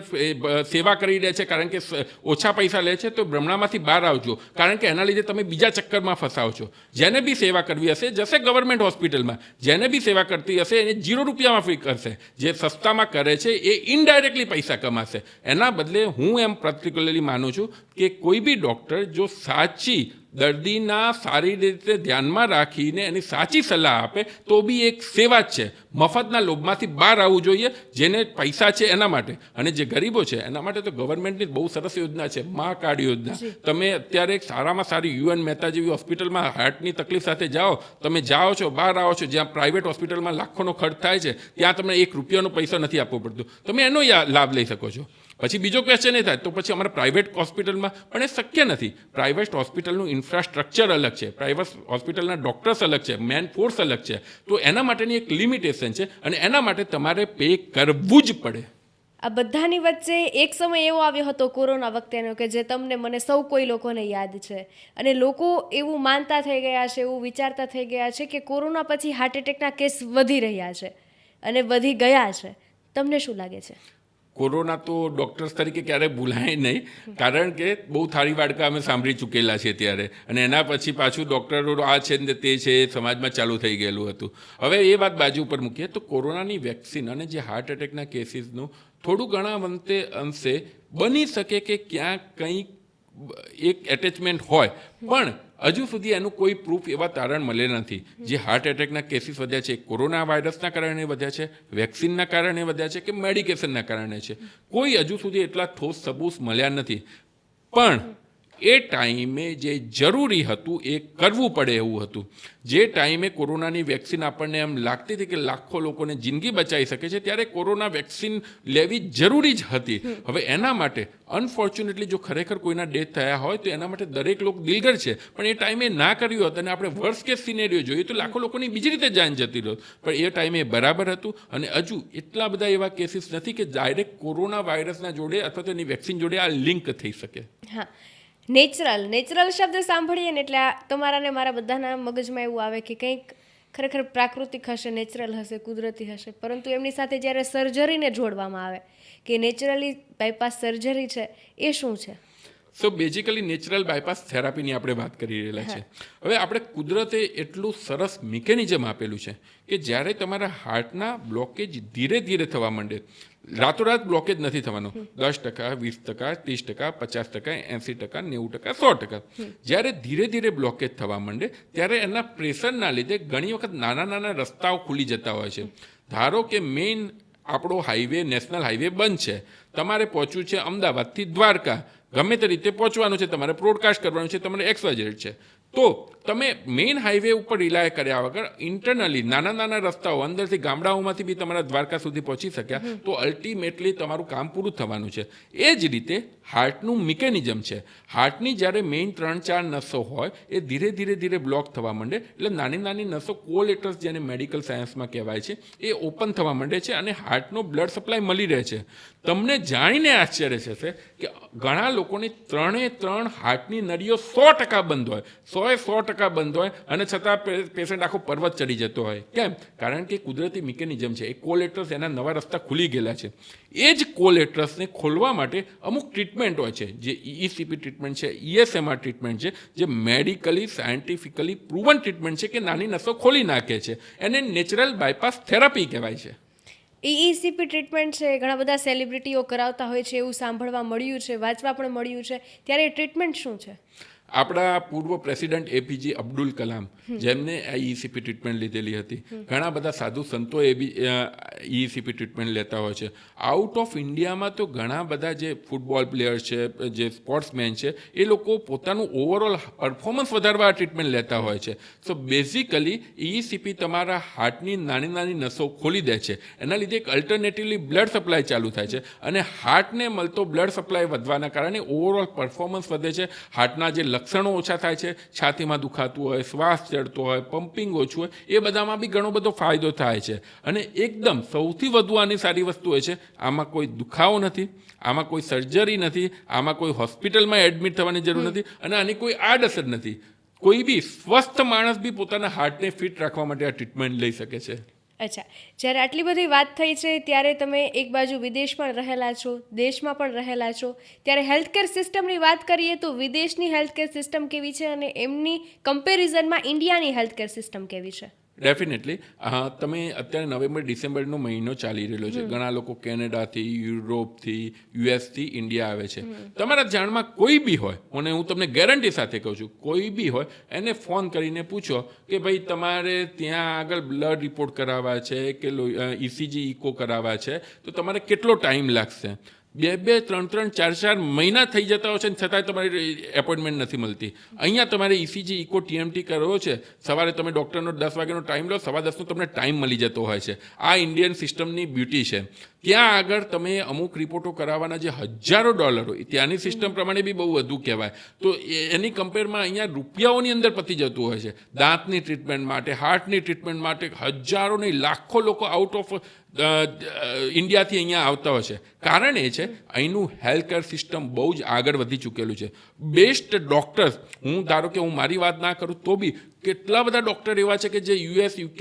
સેવા કરી રહે છે કારણ કે ઓછા પૈસા લે છે, તો ભ્રમણામાંથી બહાર આવજો, કારણ કે એના લીધે તમે બીજા ચક્કરમાં ફસાવો છો. જેને બી સેવા કરવી હશે જશે ગવર્મેન્ટ હોસ્પિટલમાં, જેને બી સેવા કરતી હશે એને 0 રૂપિયામાં ફ્રી કરશે. જે સસ્તામાં કરે છે એ ઇનડાયરેક્ટલી પૈસા કમાશે. એના બદલે હું એમ પર્ટિક્યુલરલી માનું છું કે કોઈ બી ડૉક્ટર જો સાચી દર્દીના સારી રીતે ધ્યાનમાં રાખીને એની સાચી સલાહ આપે તો બી એક સેવા જ છે. મફતના લોભમાંથી બહાર આવવું જોઈએ. જેને પૈસા છે એના માટે, અને જે ગરીબો છે એના માટે તો ગવર્મેન્ટની બહુ સરસ યોજના છે, મા કાર્ડ યોજના. તમે અત્યારે એક સારામાં સારી UN મહેતા જેવી હોસ્પિટલમાં હાર્ટની તકલીફ સાથે જાઓ, તમે જાઓ છો, બહાર આવો છો, જ્યાં પ્રાઇવેટ હોસ્પિટલમાં લાખોનો ખર્ચ થાય છે, ત્યાં તમને 1 રૂપિયાનો પૈસા નથી આપવો પડતો, તમે એનો લાભ લઈ શકો છો. પછી બીજો ક્વેશ્ચન એ થાય તો પછી અમારા પ્રાઇવેટ હોસ્પિટલમાં, પણ એ શક્ય નથી. પ્રાઇવેટ હોસ્પિટલનું ઇન્ફ્રાસ્ટ્રક્ચર અલગ છે, પ્રાઇવેટ હોસ્પિટલના ડૉક્ટર્સ અલગ છે, મેન ફોર્સ અલગ છે. તો એના માટેની એક લિમિટેશન છે અને એના માટે તમારે પે કરવું જ પડે. આ બધાની વચ્ચે એક સમય એવો આવ્યો હતો કોરોના વખતેનો કે જે તમને મને સૌ કોઈ લોકોને યાદ છે, અને લોકો એવું માનતા થઈ ગયા છે, એવું વિચારતા થઈ ગયા છે કે કોરોના પછી હાર્ટ એટેકના કેસ વધી રહ્યા છે અને વધી ગયા છે. તમને શું લાગે છે? કોરોના તો ડૉક્ટર્સ તરીકે ક્યારેય ભૂલાય નહીં, કારણ કે બહુ થાળી વાડકા અમે સાંભળી ચૂકેલા છે ત્યારે, અને એના પછી પાછું ડૉક્ટરો આ છે ને તે છે સમાજમાં ચાલુ થઈ ગયેલું હતું. હવે એ વાત બાજુ ઉપર મૂકીએ તો કોરોનાની વેક્સિન અને જે હાર્ટ એટેકના કેસીસનું થોડું ઘણા અંશે બની શકે કે ક્યાંક કંઈક એક એટેચમેન્ટ હોય, પણ હજુ સુધી એનું કોઈ પ્રૂફ એવા તારણ મળે નથી. જે હાર્ટ એટેકના કેસીસ વધ્યા છે કોરોના વાયરસના કારણે વધ્યા છે, વેક્સિનના કારણે વધ્યા છે કે મેડિકેશનના કારણે છે, કોઈ હજુ સુધી એટલા ઠોસ સબૂત મળ્યા નથી. પણ એ ટાઈમે જે જરૂરી હતું એ કરવું પડે એવું હતું. જે ટાઈમે કોરોનાની વેક્સિન આપણને એમ લાગતી હતી કે લાખો લોકોને જિંદગી બચાવી શકે છે, ત્યારે કોરોના વેક્સિન લેવી જરૂરી જ હતી. હવે એના માટે અનફોર્ચ્યુનેટલી જો ખરેખર કોઈના ડેથ થયા હોય તો એના માટે દરેક લોકો દિલગર છે, પણ એ ટાઈમે ના કર્યું હોત અને આપણે વર્સ્ટ કેસ સિનેરિયો જોઈએ તો લાખો લોકોની બીજી રીતે જાન જતી રહો. પણ એ ટાઈમે બરાબર હતું. અને હજુ એટલા બધા એવા કેસીસ નથી કે ડાયરેક્ટ કોરોના વાયરસના જોડે અથવા તો એની વેક્સિન જોડે આ લિંક થઈ શકે. હા, નેચરલ શબ્દ સાંભળીએ ને એટલે તમારા ને મારા બધાના મગજમાં એવું આવે કે કંઈક ખરેખર પ્રાકૃતિક હશે, નેચરલ હશે, કુદરતી હશે. પરંતુ એમની સાથે જ્યારે સર્જરીને જોડવામાં આવે કે નેચરલી બાયપાસ સર્જરી છે, એ શું છે? સો બેઝિકલી નેચરલ બાયપાસ થેરાપીની આપણે વાત કરી રહેલા છે. હવે આપણે કુદરતે એટલું સરસ મિકેનિઝમ આપેલું છે કે જ્યારે તમારા હાર્ટના બ્લોકેજ ધીરે ધીરે થવા માંડે, રાતોરાત બ્લોકેજ નથી થવાનો. 10%, 20%, 30%, 50%, 80%, 90%, 100%. જ્યારે ધીરે ધીરે બ્લોકેજ થવા માંડે ત્યારે એના પ્રેશરના લીધે ઘણી વખત નાના નાના રસ્તાઓ ખુલી જતા હોય છે. ધારો કે મેઇન આપણો હાઈવે, નેશનલ હાઈવે બંધ છે, તમારે પહોંચવું છે અમદાવાદથી દ્વારકા, ગમે તે રીતે પહોંચવાનું છે, તમારે બ્રોડકાસ્ટ કરવાનું છે, તમારે XYZ છે, તો તમે મેઇન હાઈવે ઉપર રિલાય કર્યા વગર ઇન્ટરનલી નાના નાના રસ્તાઓ અંદરથી ગામડાઓમાંથી બી તમારા દ્વારકા સુધી પહોંચી શક્યા તો અલ્ટિમેટલી તમારું કામ પૂરું થવાનું છે. એ જ રીતે હાર્ટનું મિકેનિઝમ છે. હાર્ટની જ્યારે મેઇન 3-4 નસો હોય એ ધીરે ધીરે ધીરે બ્લોક થવા માંડે એટલે નાની નાની નસો કોલેટર્સ જેને મેડિકલ સાયન્સમાં કહેવાય છે એ ઓપન થવા માંડે છે અને હાર્ટનો બ્લડ સપ્લાય મળી રહે છે. તમને જાણીને આશ્ચર્ય થશે કે ઘણા લોકોની 3 હાર્ટની નળીઓ 100% બંધ હોય, 100% બંધ હોય અને છતાં પેશન્ટ આખો પર્વત ચડી જતો હોય. કેમ? કારણ કે કુદરતી મિકેનિઝમ છે. એ કોલેટર્સ એના નવા રસ્તા ખુલી ગયેલા છે. એ જ કોલેટર્સને ખોલવા માટે અમુક ટ્રીટમેન્ટ હોય છે, જે ECP ટ્રીટમેન્ટ છે, ESMR ટ્રીટમેન્ટ છે, જે મેડિકલી સાયન્ટિફિકલી પ્રૂવન ટ્રીટમેન્ટ છે કે નાની નસો ખોલી નાખે છે. એને નેચરલ બાયપાસ થેરાપી કહેવાય છે. ECP ટ્રીટમેન્ટ છે, ઘણા બધા સેલિબ્રિટીઓ કરાવતા હોય છે એવું સાંભળવા મળ્યું છે, વાંચવા પણ મળ્યું છે. ત્યારે એ ટ્રીટમેન્ટ શું છે? આપણા પૂર્વ પ્રેસિડેન્ટ APJ અબ્દુલ કલામ, જેમને આ ECP ટ્રીટમેન્ટ લીધેલી હતી, ઘણા બધા સાધુ સંતો એ બી ECP ટ્રીટમેન્ટ લેતા હોય છે. આઉટ ઓફ ઇન્ડિયામાં તો ઘણા બધા જે ફૂટબોલ પ્લેયર્સ છે, જે સ્પોર્ટ્સમેન છે, એ લોકો પોતાનું ઓવરઓલ પરફોર્મન્સ વધારવા આ ટ્રીટમેન્ટ લેતા હોય છે. સો બેઝિકલી ECP તમારા હાર્ટની નાની નાની નસો ખોલી દે છે. એના લીધે એક અલ્ટરનેટિવલી બ્લડ સપ્લાય ચાલુ થાય છે અને હાર્ટને મળતો બ્લડ સપ્લાય વધવાના કારણે ઓવરઓલ પરફોર્મન્સ વધે છે. હાર્ટના જે લક્ષણો ઓછા થાય છે, છાતીમાં દુખાતું હોય, શ્વાસ ચડતો હોય, પમ્પિંગ ઓછું હોય, એ બધામાં બી ઘણો બધો ફાયદો થાય છે. અને એકદમ સૌથી વધુ આની સારી વસ્તુ એ છે, આમાં કોઈ દુખાવો નથી, આમાં કોઈ સર્જરી નથી, આમાં કોઈ હોસ્પિટલમાં એડમિટ થવાની જરૂર નથી અને આની કોઈ આડઅસર નથી. કોઈ બી સ્વસ્થ માણસ બી પોતાના હાર્ટને ફિટ રાખવા માટે આ ટ્રીટમેન્ટ લઈ શકે છે. અચ્છા, જ્યારે આટલી બધી વાત થઈ છે ત્યારે તમે એક બાજુ વિદેશ પણ રહેલા છો, દેશમાં પણ રહેલા છો, ત્યારે હેલ્થકેર સિસ્ટમની વાત કરીએ તો વિદેશની હેલ્થકેર સિસ્ટમ કેવી છે અને એમની કમ્પેરિઝનમાં ઇન્ડિયાની હેલ્થકેર સિસ્ટમ કેવી છે? ડેફિનેટલી. તમે અત્યારે નવેમ્બર ડિસેમ્બરનો મહિનો ચાલી રહેલો છે. ઘણા લોકો કેનેડાથી, યુરોપથી, યુએસથી ઇન્ડિયા આવે છે. તમારા જાણમાં કોઈ બી હોય, અને હું તમને ગેરંટી સાથે કહું છું, કોઈ બી હોય એને ફોન કરીને પૂછો કે ભાઈ તમારે ત્યાં આગળ બ્લડ રિપોર્ટ કરાવવા છે કે ECG ઇકો કરાવવા છે તો તમારે કેટલો ટાઈમ લાગશે? 2-2, 3-3, 4-4 મહિના થઈ જતા હોય છે છતાંય તમારી એપોઇન્ટમેન્ટ નથી મળતી. અહીંયા તમારે ECG ઇકો TMT કરવો છે, સવારે તમે ડૉક્ટરનો 10 વાગ્યાનો ટાઈમ લો, 10:15નો તમને ટાઈમ મળી જતો હોય છે. આ ઇન્ડિયન સિસ્ટમની બ્યુટી છે. ત્યાં આગળ તમે અમુક રિપોર્ટો કરાવવાના જે હજારો ડોલરો, ત્યાંની સિસ્ટમ પ્રમાણે બી બહુ વધુ કહેવાય, તો એની કમ્પેરમાં અહીંયા રૂપિયાઓની અંદર પતી જતું હોય છે. દાંતની ટ્રીટમેન્ટ માટે, હાર્ટની ટ્રીટમેન્ટ માટે હજારો નહીં લાખો લોકો આઉટ ઓફ ઇન્ડિયાથી અહીંયા આવતા હોય છે. કારણ એ છે અહીંનું હેલ્થકેર સિસ્ટમ બહુ જ આગળ વધી ચૂકેલું છે. બેસ્ટ ડૉક્ટર્સ, હું ધારો કે હું મારી વાત ના કરું તો બી કેટલા બધા ડૉક્ટર એવા છે કે જે US UK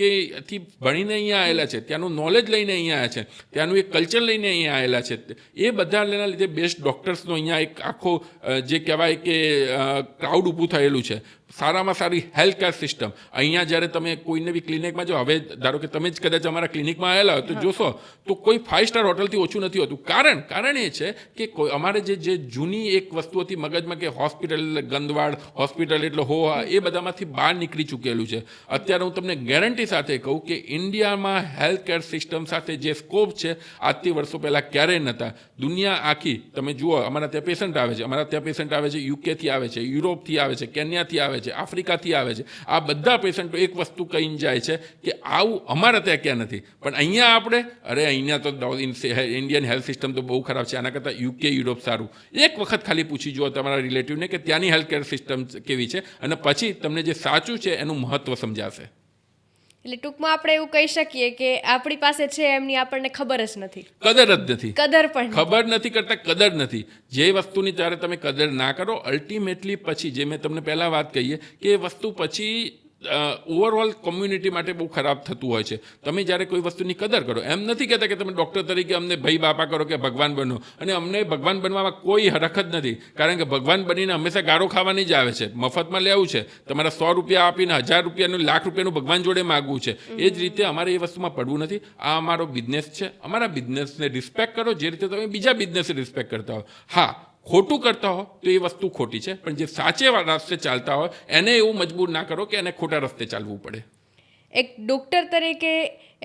ભણીને અહીંયા આવેલા છે, ત્યાંનું નોલેજ લઈને અહીંયા આવ્યા છે, ત્યાંનું એક કલ્ચર લઈને અહીંયા આવેલા છે. એ બધાના લીધે બેસ્ટ ડૉક્ટર્સનો અહીંયા એક આખો જે કહેવાય કે ક્રાઉડ ઊભું થયેલું છે. સારામાં સારી હેલ્થ કેર સિસ્ટમ. અહીંયા જ્યારે તમે કોઈને બી ક્લિનિકમાં જો, હવે ધારો કે તમે જ કદાચ અમારા ક્લિનિકમાં આવેલા હોય તો જોશો તો કોઈ 5 સ્ટાર હોટલથી ઓછું નથી હોતું. કારણ એ છે કે અમારે જે જૂની એક વસ્તુ હતી મગજમાં કે હોસ્પિટલ ગંદવાડ, હોસ્પિટલ એટલે હોવા, એ બધામાંથી બહાર નીકળી ચૂકેલું છે. અત્યારે હું તમને ગેરંટી સાથે કહું કે ઇન્ડિયામાં હેલ્થ કેર સિસ્ટમ સાથે જે સ્કોપ છે આજથી વર્ષો પહેલાં ક્યારેય નહોતા. દુનિયા આખી તમે જુઓ, અમારા ત્યાં પેશન્ટ આવે છે, યુકેથી આવે છે, યુરોપથી આવે છે, કેન્યાથી આવે છે, આફ્રિકાથી આવે છે. આ બધા પેશન્ટો એક વસ્તુ કહીને જાય છે કે આવું અમારા ત્યાં ક્યાં નથી. પણ અહીંયા આપણે અહીંયા તો ઇન્ડિયન હેલ્થ સિસ્ટમ તો બહુ ખરાબ છે, આના કરતાં યુકે, યુરોપ સારું. એક વખત ખાલી પૂછી જુઓ તમારા રિલેટિવને કે ત્યાંની હેલ્થ કેર સિસ્ટમ કેવી છે, અને પછી તમને જે સાચું છે એનું મહત્ત્વ સમજાશે. એટલે ટૂંકમાં આપણે એવું કહી શકીએ કે આપણી પાસે છે એમની આપણને ખબર જ નથી, કદર જ નથી, કદર પણ ખબર નથી કરતા કદર નથી. જે વસ્તુની જ્યારે તમે કદર ના કરો, અલ્ટિમેટલી પછી જે મેં તમને પહેલાં વાત કહીએ કે એ વસ્તુ પછી ઓવરઓલ કોમ્યુનિટી માટે બહુ ખરાબ થતું હોય છે. તમે જ્યારે કોઈ વસ્તુની કદર કરો, એમ નથી કહેતા કે તમે ડૉક્ટર તરીકે અમને ભાઈ બાપા કરો કે ભગવાન બનો, અને અમને ભગવાન બનવામાં કોઈ હરખ જ નથી. કારણ કે ભગવાન બનીને હંમેશા ગાળો ખાવાની જ આવે છે, મફતમાં લેવું છે, તમારા 100 રૂપિયા આપીને 1000 રૂપિયાનું, લાખ રૂપિયાનું ભગવાન જોડે માગવું છે. એ જ રીતે અમારે એ વસ્તુમાં પડવું નથી. આ અમારો બિઝનેસ છે, અમારા બિઝનેસને રિસ્પેક્ટ કરો જે રીતે તમે બીજા બિઝનેસને રિસ્પેક્ટ કરતા હો. હા, ખોટું કરતા હો તો એ વસ્તુ ખોટી છે, પણ જે સાચે રસ્તે ચાલતા હોય એને એવું મજબૂર ના કરો કે એને ખોટા રસ્તે ચાલવું પડે. એક ડૉક્ટર તરીકે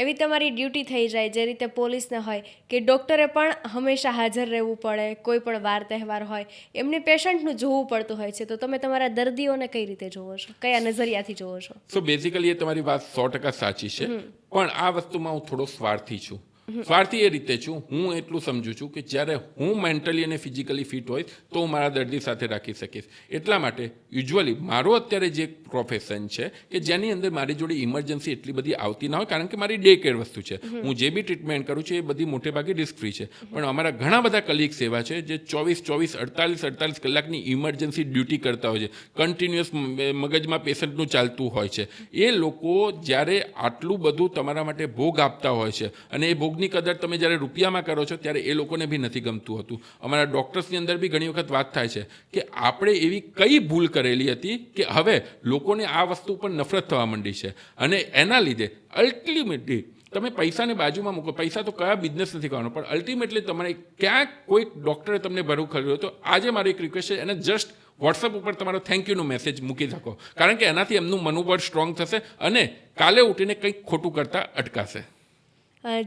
એવી તમારી ડ્યુટી થઈ જાય જે રીતે પોલીસને હોય કે ડૉક્ટરે પણ હંમેશા હાજર રહેવું પડે, કોઈ પણ વાર તહેવાર હોય એમને પેશન્ટનું જોવું પડતું હોય છે. તો તમે તમારા દર્દીઓને કઈ રીતે જોવો છો, કયા નજરિયાથી જોવો છો? સો બેઝિકલી એ તમારી વાત 100% સાચી છે, પણ આ વસ્તુમાં હું થોડો સ્વાર્થી છું. સ્વાર્થી એ રીતે છું, હું એટલું સમજું છું કે જ્યારે હું મેન્ટલી અને ફિઝિકલી ફિટ હોય તો હું મારા દર્દી સાથે રાખી શકીશ. એટલા માટે યુઝ્યુઅલી મારો અત્યારે જે પ્રોફેશન છે કે જેની અંદર મારી જોડે ઇમરજન્સી એટલી બધી આવતી ના હોય, કારણ કે મારી ડે કેર વસ્તુ છે. હું જે બી ટ્રીટમેન્ટ કરું છું એ બધી મોટે ભાગે રિસ્ક ફ્રી છે. પણ અમારા ઘણા બધા કલીગ્સ એવા છે જે 48 કલાકની ઇમરજન્સી ડ્યુટી કરતા હોય છે, કન્ટિન્યુઅસ મગજમાં પેશન્ટનું ચાલતું હોય છે. એ લોકો જ્યારે આટલું બધું તમારા માટે ભોગ આપતા હોય છે, અને એ ભોગની કદર તમે જ્યારે રૂપિયામાં કરો છો ત્યારે એ લોકોને બી નથી ગમતું હતું. અમારા ડૉક્ટર્સની અંદર બી ઘણી વખત વાત થાય છે કે આપણે એવી કઈ ભૂલ કરેલી હતી કે હવે લોકોને આ વસ્તુ પર નફરત થવા માંડી છે. અને એના લીધે અલ્ટિમેટલી તમે પૈસાને બાજુમાં મૂકો, પૈસા તો કયા બિઝનેસ નથી કરવાનો, પણ અલ્ટિમેટલી તમારે ક્યાંક કોઈક ડૉક્ટરે તમને ભરું કર્યું તો આજે મારી એક રિક્વેસ્ટ છે, એને જસ્ટ વોટ્સઅપ ઉપર તમારો થેન્ક યુનો મેસેજ મૂકી શકો, કારણ કે એનાથી એમનું મનોબળ સ્ટ્રોંગ થશે અને કાલે ઉઠીને કંઈક ખોટું કરતાં અટકાશે.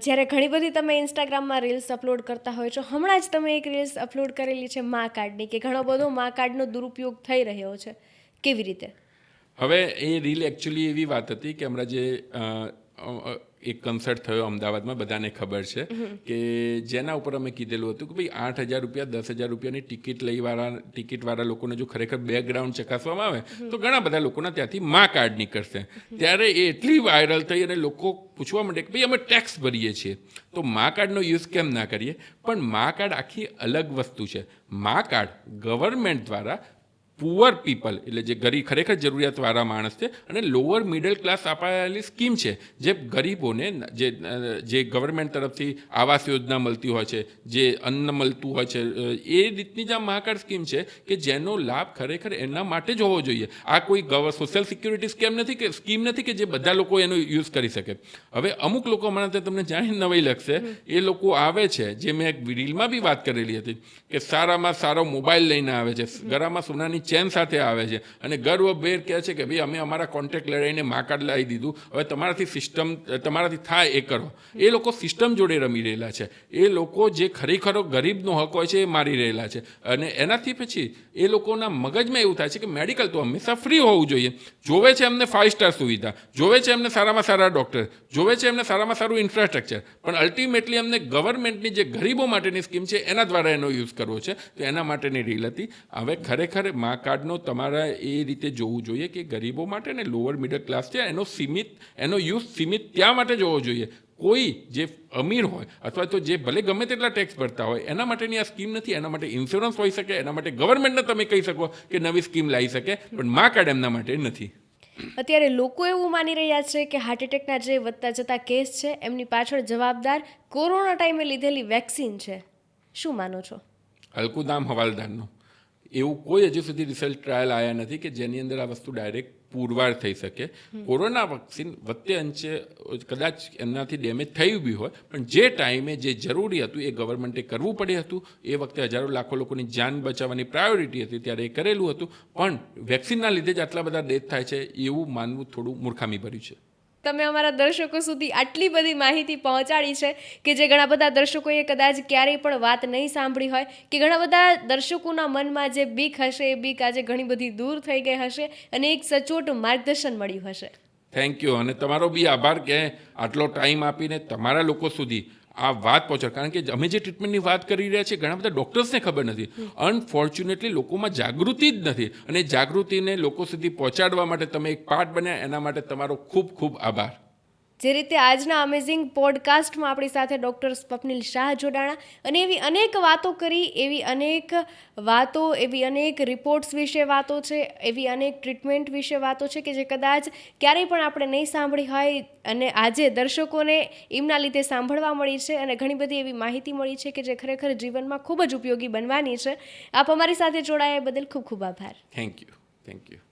જ્યારે ઘણી બધી તમે ઇન્સ્ટાગ્રામમાં રીલ્સ અપલોડ કરતા હોય છો, હમણાં જ તમે એક રીલ્સ અપલોડ કરેલી છે મા કાર્ડની, કે ઘણો બધો મા કાર્ડનો દુરુપયોગ થઈ રહ્યો છે, કેવી રીતે? હવે એ રીલ એકચ્યુઅલી એવી વાત હતી કે હમણાં જે એક કન્સર્ટ થયો અમદાવાદમાં, બધાને ખબર છે કે જેના ઉપર અમે કીધેલું હતું કે ભાઈ 8,000 રૂપિયા 10,000 રૂપિયાની ટિકિટવાળા લોકોને જો ખરેખર બેકગ્રાઉન્ડ ચકાસવામાં આવે તો ઘણા બધા લોકોના ત્યાંથી મા કાર્ડ નીકળશે. ત્યારે એ એટલી વાયરલ થઈ અને લોકો પૂછવા માંડે કે ભાઈ અમે ટેક્સ ભરીએ છીએ તો મા કાર્ડનો યુઝ કેમ ના કરીએ. પણ મા કાર્ડ આખી અલગ વસ્તુ છે. મા કાર્ડ ગવર્મેન્ટ દ્વારા પુઅર પીપલ એટલે જે ખરેખર જરૂરિયાતવાળા માણસ છે અને લોઅર મિડલ ક્લાસ અપાયેલી સ્કીમ છે, જે ગરીબોને જે ગવર્મેન્ટ તરફથી આવાસ યોજના મળતી હોય છે, જે અન્ન મળતું હોય છે, એ રીતની જ આ મા કાર્ડ સ્કીમ છે કે જેનો લાભ ખરેખર એના માટે જ હોવો જોઈએ. આ કોઈ સોશિયલ સિક્યુરિટી સ્કીમ નથી કે જે બધા લોકો એનો યુઝ કરી શકે. હવે અમુક લોકો હમણાં તમને જાણી નવાઈ લાગશે, એ લોકો આવે છે જે મેં એક રીલમાં બી વાત કરેલી હતી કે સારામાં સારો મોબાઈલ લઈને આવે છે, ગળામાં સોનાની ચેન સાથે આવે છે અને ગર્વભેર કહે છે કે ભાઈ અમે અમારા કોન્ટ્રાક્ટ લડાઈને મા કાર્ડ લાવી દીધું, હવે તમારાથી થાય એ કરો. એ લોકો સિસ્ટમ જોડે રમી રહેલા છે. એ લોકો જે ખરેખર ગરીબનો હક હોય છે એ મારી રહેલા છે. અને એનાથી પછી એ લોકોના મગજમાં એવું થાય છે કે મેડિકલ તો હંમેશા ફ્રી હોવું જોઈએ. જોવે છે એમને 5 સ્ટાર સુવિધા, જોવે છે એમને સારામાં સારા ડૉક્ટર, જોવે છે એમને સારામાં સારું ઇન્ફ્રાસ્ટ્રક્ચર, પણ અલ્ટિમેટલી એમને ગવર્મેન્ટની જે ગરીબો માટેની સ્કીમ છે એના દ્વારા એનો યુઝ કરવો છે. તો એના માટેની રીલ હતી. હવે ખરેખર મા કાર્ડનો તમારે એ રીતે જોવું જોઈએ કે ગરીબો માટે ને લોઅર મિડલ ક્લાસ છે એનો યુઝ સીમિત ત્યાં માટે જોવો જોઈએ. કોઈ જે અમીર હોય અથવા તો જે ભલે ગમે તેટલા ટેક્સ ભરતા હોય એના માટેની આ સ્કીમ નથી. એના માટે ઇન્સ્યોરન્સ હોઈ શકે, એના માટે ગવર્મેન્ટને તમે કહી શકો કે નવી સ્કીમ લાવી શકે, પણ મા કાર્ડ એમના માટે નથી. અત્યારે લોકો એવું માની રહ્યા છે કે હાર્ટ એટેકના જે વધતા જતા કેસ છે એમની પાછળ જવાબદાર કોરોના ટાઈમે લીધેલી વેક્સિન છે. શું માનો છો? હલકુદામ હવાલદારનો એવું કોઈ હજુ સુધી રિસર્ચ ટ્રાયલ આવ્યા નથી કે જેની અંદર આ વસ્તુ ડાયરેક્ટ પુરવાર થઈ શકે. કોરોના વેક્સિન વચ્ચે અંશે કદાચ એમનાથી ડેમેજ થયું બી હોય, પણ જે ટાઈમે જે જરૂરી હતું એ ગવર્મેન્ટે કરવું પડ્યું હતું. એ વખતે હજારો લાખો લોકોની જાન બચાવવાની પ્રાયોરિટી હતી ત્યારે એ કરેલું હતું. પણ વેક્સિનના લીધે જ આટલા બધા ડેથ થાય છે એવું માનવું થોડું મૂર્ખામી ભર્યું છે. તમે અમારા દર્શકો સુધી આટલી બધી માહિતી પહોંચાડી છે કે જે ઘણા બધા દર્શકોએ કદાચ ક્યારેય પણ વાત નહીં સાંભળી હોય, કે ઘણા બધા દર્શકોના મનમાં જે બીક હશે એ બીક આજે ઘણી બધી દૂર થઈ ગઈ હશે અને એક સચોટ માર્ગદર્શન મળ્યું હશે. Thank you. અને તમારો બી આભાર કે આટલો ટાઈમ આપીને તમારા લોકો સુધી આ વાત પહોંચાડ. કારણ કે અમે જે ટ્રીટમેન્ટની વાત કરી રહ્યા છીએ ઘણા બધા ડૉક્ટર્સને ખબર નથી. અનફોર્ચ્યુનેટલી લોકોમાં જાગૃતિ જ નથી, અને જાગૃતિને લોકો સુધી પહોંચાડવા માટે તમે એક પાર્ટ બન્યા, એના માટે તમારો ખૂબ ખૂબ આભાર. જે રીતે આજના અમેઝિંગ પોડકાસ્ટમાં આપણી સાથે ડૉક્ટર સ્વપ્નિલ શાહ જોડાણા અને એવી અનેક વાતો કરી, એવી અનેક વાતો, એવી અનેક રિપોર્ટ્સ વિશે વાતો છે, એવી અનેક ટ્રીટમેન્ટ વિશે વાતો છે કે જે કદાચ ક્યારેય પણ આપણે નહીં સાંભળી હોય અને આજે દર્શકોને એમના લીધે સાંભળવા મળી છે અને ઘણી બધી એવી માહિતી મળી છે કે જે ખરેખર જીવનમાં ખૂબ જ ઉપયોગી બનવાની છે. આપ અમારી સાથે જોડાયા બદલ ખૂબ ખૂબ આભાર. Thank you.